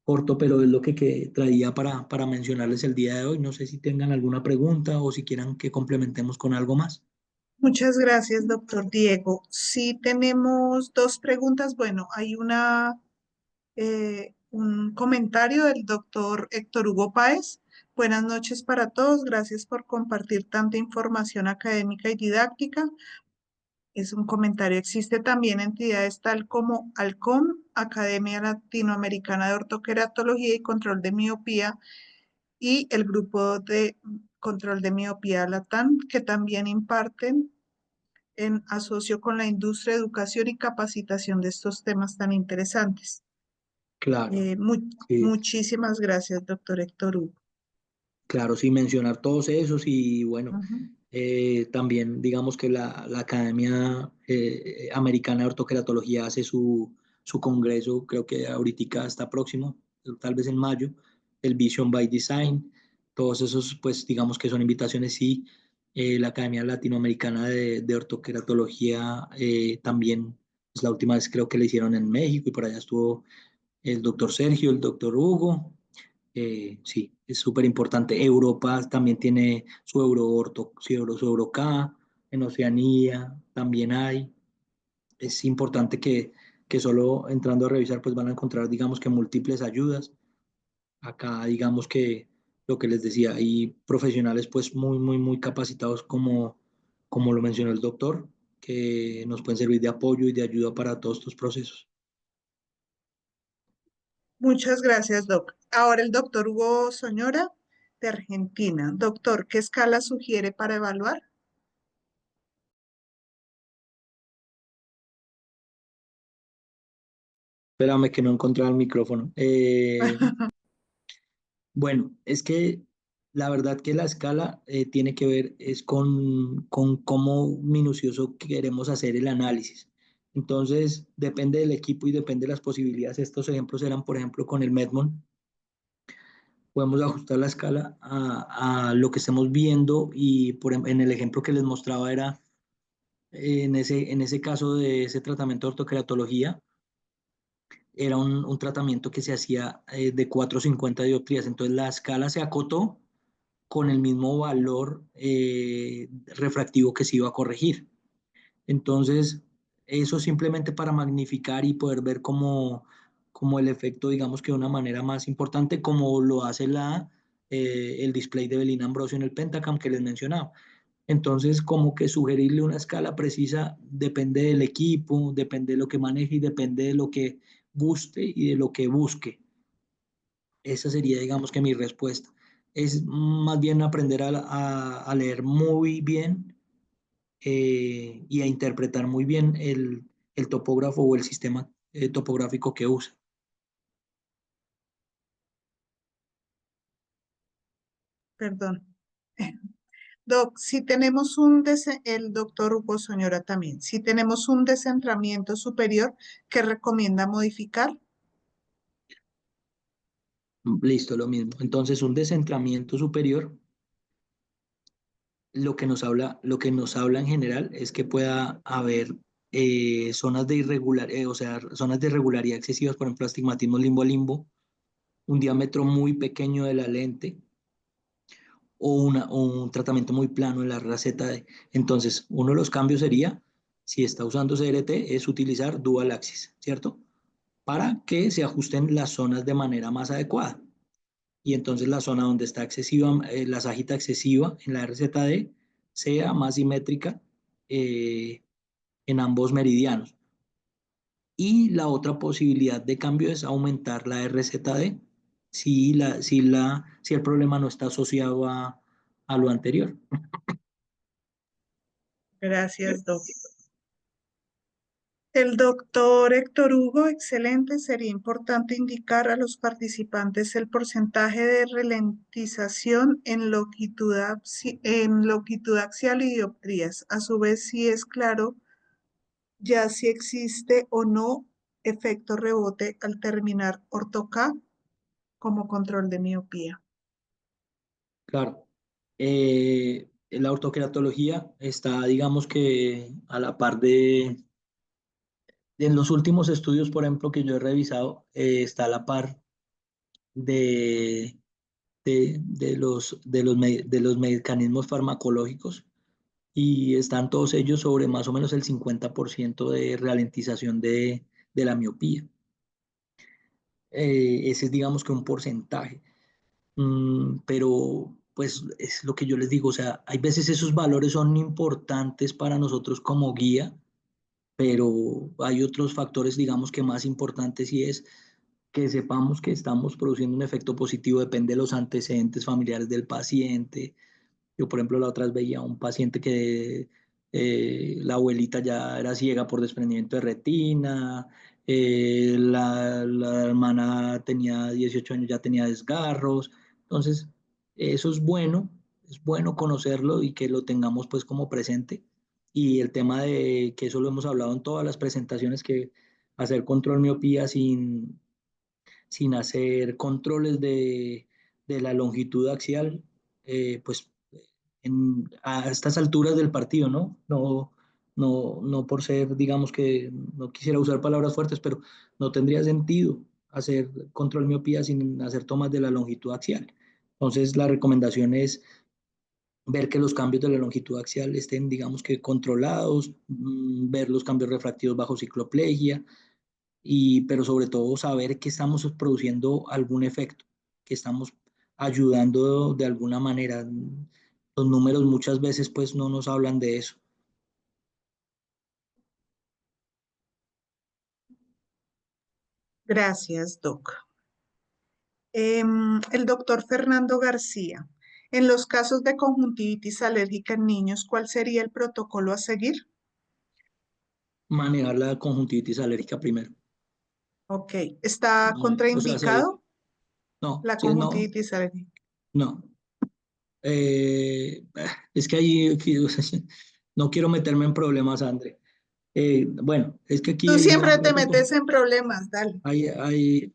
A: corto, pero es lo que traía para mencionarles el día de hoy. No sé si tengan alguna pregunta o si quieran que complementemos con algo más.
B: Muchas gracias, doctor Diego. Sí, tenemos dos preguntas. Bueno, hay un comentario del doctor Héctor Hugo Páez. Buenas noches para todos. Gracias por compartir tanta información académica y didáctica. Es un comentario. Existe también entidades tal como ALCOM, Academia Latinoamericana de Ortoqueratología y Control de Miopía, y el Grupo de Control de Miopía LATAM, que también imparten en asocio con la industria, educación y capacitación de estos temas tan interesantes.
A: Claro,
B: Eh,
A: sí,
B: muchísimas gracias, doctor Héctor Hugo.
A: claro, sí mencionar todos esos y bueno,
B: Ujú.
A: también digamos que la Academia Americana de Ortoqueratología hace su congreso, creo que ahorita está próximo, tal vez en mayo, el Vision by Design, todos esos pues digamos que son invitaciones y la Academia Latinoamericana de Ortoqueratología también, pues la última vez creo que la hicieron en México y por allá estuvo el doctor Sergio, el doctor Hugo. Sí, es súper importante. Europa también tiene su Euroorto, su Euroca, en Oceanía también hay. Es importante que solo entrando a revisar pues van a encontrar digamos que múltiples ayudas. Acá digamos que lo que les decía, hay profesionales pues muy capacitados como lo mencionó el doctor, que nos pueden servir de apoyo y de ayuda para todos estos procesos.
B: Muchas gracias, doc. Ahora el doctor Hugo Soñora, de Argentina. Doctor, ¿qué escala sugiere para evaluar?
A: Espérame que no encontraba el micrófono. Bueno, es que la verdad que la escala tiene que ver es con cómo minucioso queremos hacer el análisis. Entonces, depende del equipo y depende de las posibilidades. Estos ejemplos eran, por ejemplo, con el Medmon. Podemos ajustar la escala a lo que estemos viendo y en el ejemplo que les mostraba era en ese caso de ese tratamiento de ortoqueratología, era un tratamiento que se hacía de 450 dioptrías. Entonces, la escala se acotó con el mismo valor refractivo que se iba a corregir. Entonces, eso simplemente para magnificar y poder ver como el efecto, digamos que de una manera más importante, como lo hace el display de Belín Ambrosio en el Pentacam que les mencionaba. Entonces, como que sugerirle una escala precisa depende del equipo, depende de lo que maneje y depende de lo que guste y de lo que busque. Esa sería, digamos que mi respuesta. Es más bien aprender a leer muy bien y a interpretar muy bien el topógrafo o el sistema topográfico que usa.
B: Perdón. Doc, si tenemos el doctor Hugo Soñora también, si tenemos un descentramiento superior, ¿qué recomienda modificar?
A: Listo, lo mismo. Entonces, un descentramiento superior, lo que nos habla en general es que pueda haber zonas de o sea, zonas de irregularidad excesivas, por ejemplo, astigmatismo limbo a limbo, un diámetro muy pequeño de la lente o un tratamiento muy plano en la RZD. Entonces, uno de los cambios sería, si está usando CRT, es utilizar dual axis, ¿cierto? Para que se ajusten las zonas de manera más adecuada. Y entonces la zona donde está excesiva, la sajita excesiva en la RZD sea más simétrica eh, en ambos meridianos. Y la otra posibilidad de cambio es aumentar la RZD si el problema no está asociado a lo anterior.
B: Gracias, Doc. El doctor Héctor Hugo, excelente. Sería importante indicar a los participantes el porcentaje de ralentización en longitud axial y dioptrías. A su vez, si es claro ya si existe o no efecto rebote al terminar orto-K como control de miopía.
A: Claro. La ortoqueratología está, digamos que a la par en los últimos estudios, por ejemplo, que yo he revisado, está a la par de, de los mecanismos farmacológicos y están todos ellos sobre más o menos el 50% de ralentización de la miopía. Ese es, digamos que un porcentaje. Pero pues es lo que yo les digo, o sea, hay veces esos valores son importantes para nosotros como guía, pero hay otros factores, digamos que más importantes y es que sepamos que estamos produciendo un efecto positivo, depende de los antecedentes familiares del paciente. Yo, por ejemplo, la otra vez veía a un paciente que la abuelita ya era ciega por desprendimiento de retina, la hermana tenía 18 años, ya tenía desgarros. Entonces, eso es bueno conocerlo y que lo tengamos pues como presente. Y el tema de que eso lo hemos hablado en todas las presentaciones, que hacer control miopía sin hacer controles de la longitud axial, pues a estas alturas del partido, ¿no? No por ser, digamos que no quisiera usar palabras fuertes, pero no tendría sentido hacer control miopía sin hacer tomas de la longitud axial. Entonces, la recomendación es ver que los cambios de la longitud axial estén, digamos que controlados, ver los cambios refractivos bajo cicloplegia, pero sobre todo saber que estamos produciendo algún efecto, que estamos ayudando de alguna manera. Los números muchas veces pues no nos hablan de eso.
B: Gracias, Doc. El doctor Fernando García. En los casos de conjuntivitis alérgica en niños, ¿cuál sería el protocolo a seguir?
A: Manejar la conjuntivitis alérgica primero.
B: Ok, ¿está
A: O sea, si,
B: contraindicado
A: no,
B: la
A: si no,
B: conjuntivitis alérgica?
A: no. Eh, es que ahí no quiero meterme en problemas, André. Bueno, es que aquí
B: Tú
A: hay
B: siempre te
A: lo que
B: metes en problemas, dale.
A: hay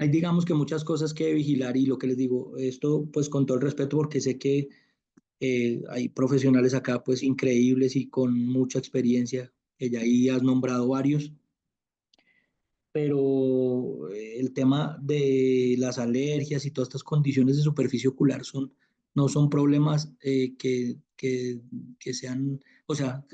A: digamos que muchas cosas que vigilar y lo que les digo, esto pues con todo el respeto porque sé que hay profesionales acá pues increíbles y con mucha experiencia, que ya ahí has nombrado varios, pero el tema de las alergias y todas estas condiciones de superficie ocular no son problemas que sean, o sea,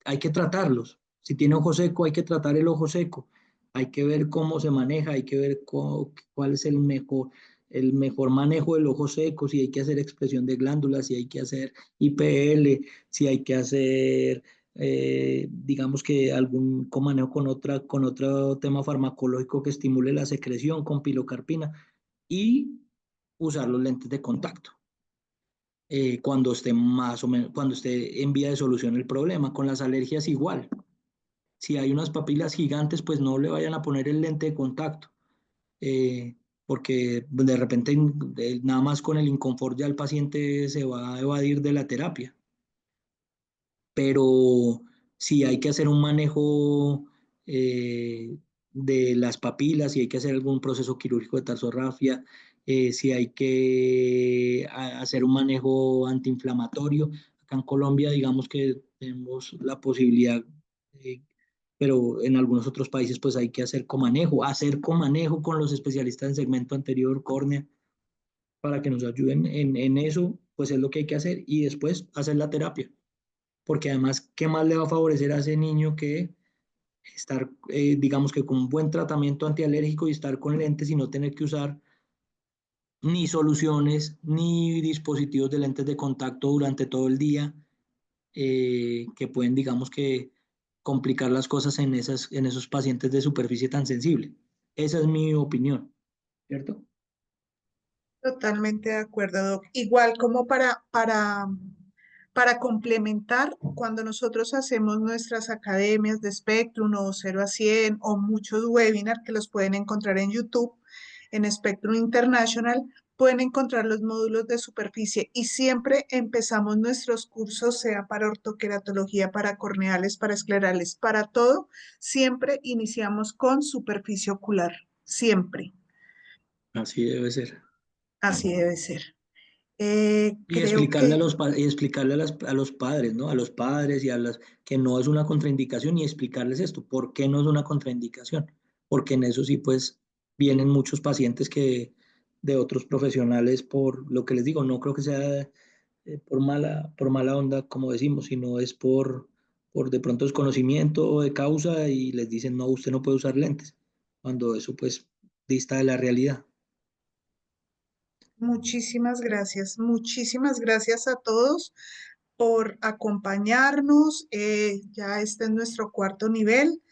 A: hay que tratarlos. Si tiene ojo seco, hay que tratar el ojo seco. Hay que ver cómo se maneja, hay que ver cuál es el mejor. el mejor manejo del ojo seco, si hay que hacer expresión de glándulas, si hay que hacer IPL, si hay que hacer, digamos que algún comanejo con otro tema farmacológico que estimule la secreción con pilocarpina y usar los lentes de contacto. Cuando esté más o menos, cuando esté en vía de solución el problema. Con las alergias igual. Si hay unas papilas gigantes, pues no le vayan a poner el lente de contacto, eh, porque de repente nada más con el inconfort ya el paciente se va a evadir de la terapia. Pero si hay que hacer un manejo de las papilas, si hay que hacer algún proceso quirúrgico de tarsorrafia, si hay que hacer un manejo antiinflamatorio. Acá en Colombia, digamos que tenemos la posibilidad, eh, pero en algunos otros países pues hay que hacer comanejo con los especialistas en segmento anterior, córnea, para que nos ayuden en eso, pues es lo que hay que hacer y después hacer la terapia porque además, ¿qué más le va a favorecer a ese niño que estar, digamos que con un buen tratamiento antialérgico y estar con lentes y no tener que usar ni soluciones ni dispositivos de lentes de contacto durante todo el día, que pueden, digamos que, complicar las cosas en esos pacientes de superficie tan sensible? Esa es mi opinión, ¿cierto?
B: Totalmente de acuerdo, Doc. Igual como para complementar, cuando nosotros hacemos nuestras academias de Spectrum o 0 a 100 o muchos webinars que los pueden encontrar en YouTube, en Spectrum International, pueden encontrar los módulos de superficie y siempre empezamos nuestros cursos, sea para ortoqueratología, para corneales, para esclerales, para todo, siempre iniciamos con superficie ocular, siempre.
A: Así debe ser.
B: Así debe ser.
A: Y
B: Creo
A: explicarle
B: que
A: y explicarle a los padres, ¿no? A los padres y a las que no es una contraindicación y explicarles esto, ¿por qué no es una contraindicación? Porque en eso sí, pues, vienen muchos pacientes que de otros profesionales por lo que les digo, no creo que sea por mala onda, como decimos, sino es por de pronto desconocimiento de causa y les dicen, no, usted no puede usar lentes, cuando eso pues dista de la realidad.
B: muchísimas gracias a todos por acompañarnos. Ya este es nuestro cuarto nivel.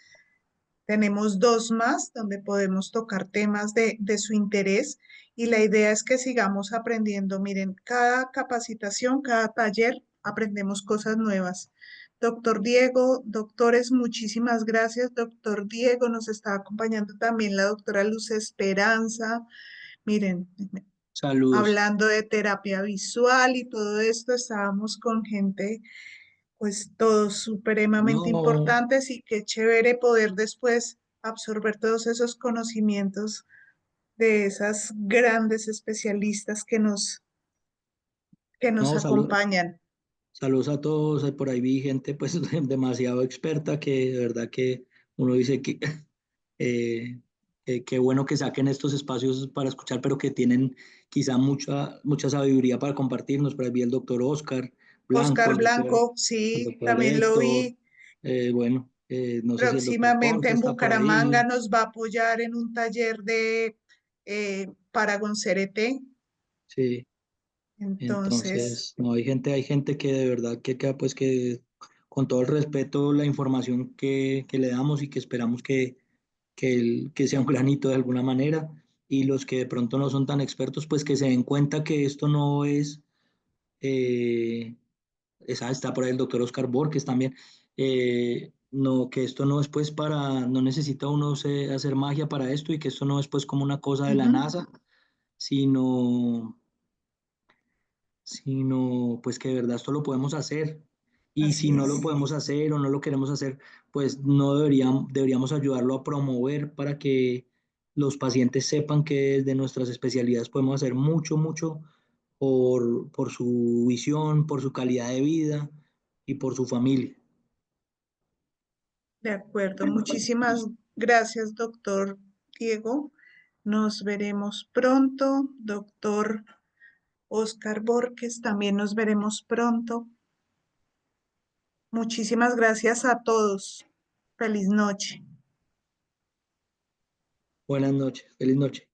B: Tenemos dos más donde podemos tocar temas de su interés y la idea es que sigamos aprendiendo. Miren, cada capacitación, cada taller, aprendemos cosas nuevas. Doctor Diego, doctores, muchísimas gracias. Doctor Diego, nos está acompañando también la doctora Luz Esperanza. Miren,
A: Saludos.
B: hablando de terapia visual y todo esto, estábamos con gente, pues todos supremamente
A: No,
B: importantes y qué chévere poder después absorber todos esos conocimientos de esas grandes especialistas que nos
A: no, saludos.
B: acompañan.
A: Saludos a todos, por ahí vi gente pues demasiado experta que de verdad que uno dice que qué bueno que saquen estos espacios para escuchar, pero que tienen quizá mucha sabiduría para compartirnos. Por ahí vi el doctor Oscar Blanco,
B: Oscar Blanco,
A: el
B: sí,
A: doctor
B: también lo
A: Héctor,
B: vi.
A: bueno, no sé si el doctor
B: Próximamente
A: Ponte
B: en
A: está por
B: Bucaramanga
A: ahí,
B: nos va a apoyar en un taller de Paragon CRT.
A: sí.
B: Entonces,
A: Entonces, no, hay gente que de verdad que queda pues que con todo el respeto, la información que le damos y que esperamos que sea un granito de alguna manera, y los que de pronto no son tan expertos, pues que se den cuenta que esto no es, está por ahí el doctor Oscar Borges también, no, que esto no es pues no necesita uno hacer magia para esto y que esto no es pues como una cosa de la
B: ujú,
A: NASA, sino sino pues que de verdad esto lo podemos hacer. Y si
B: así
A: no lo
B: es.
A: podemos hacer o no lo queremos hacer, pues no deberíamos ayudarlo a promover para que los pacientes sepan que desde nuestras especialidades podemos hacer mucho por su visión, por su calidad de vida y por su familia.
B: De acuerdo. Muchísimas gracias, doctor Diego. Nos veremos pronto. Doctor Oscar Borges, también nos veremos pronto. Muchísimas gracias a todos. Feliz noche.
A: Buenas noches, feliz noche.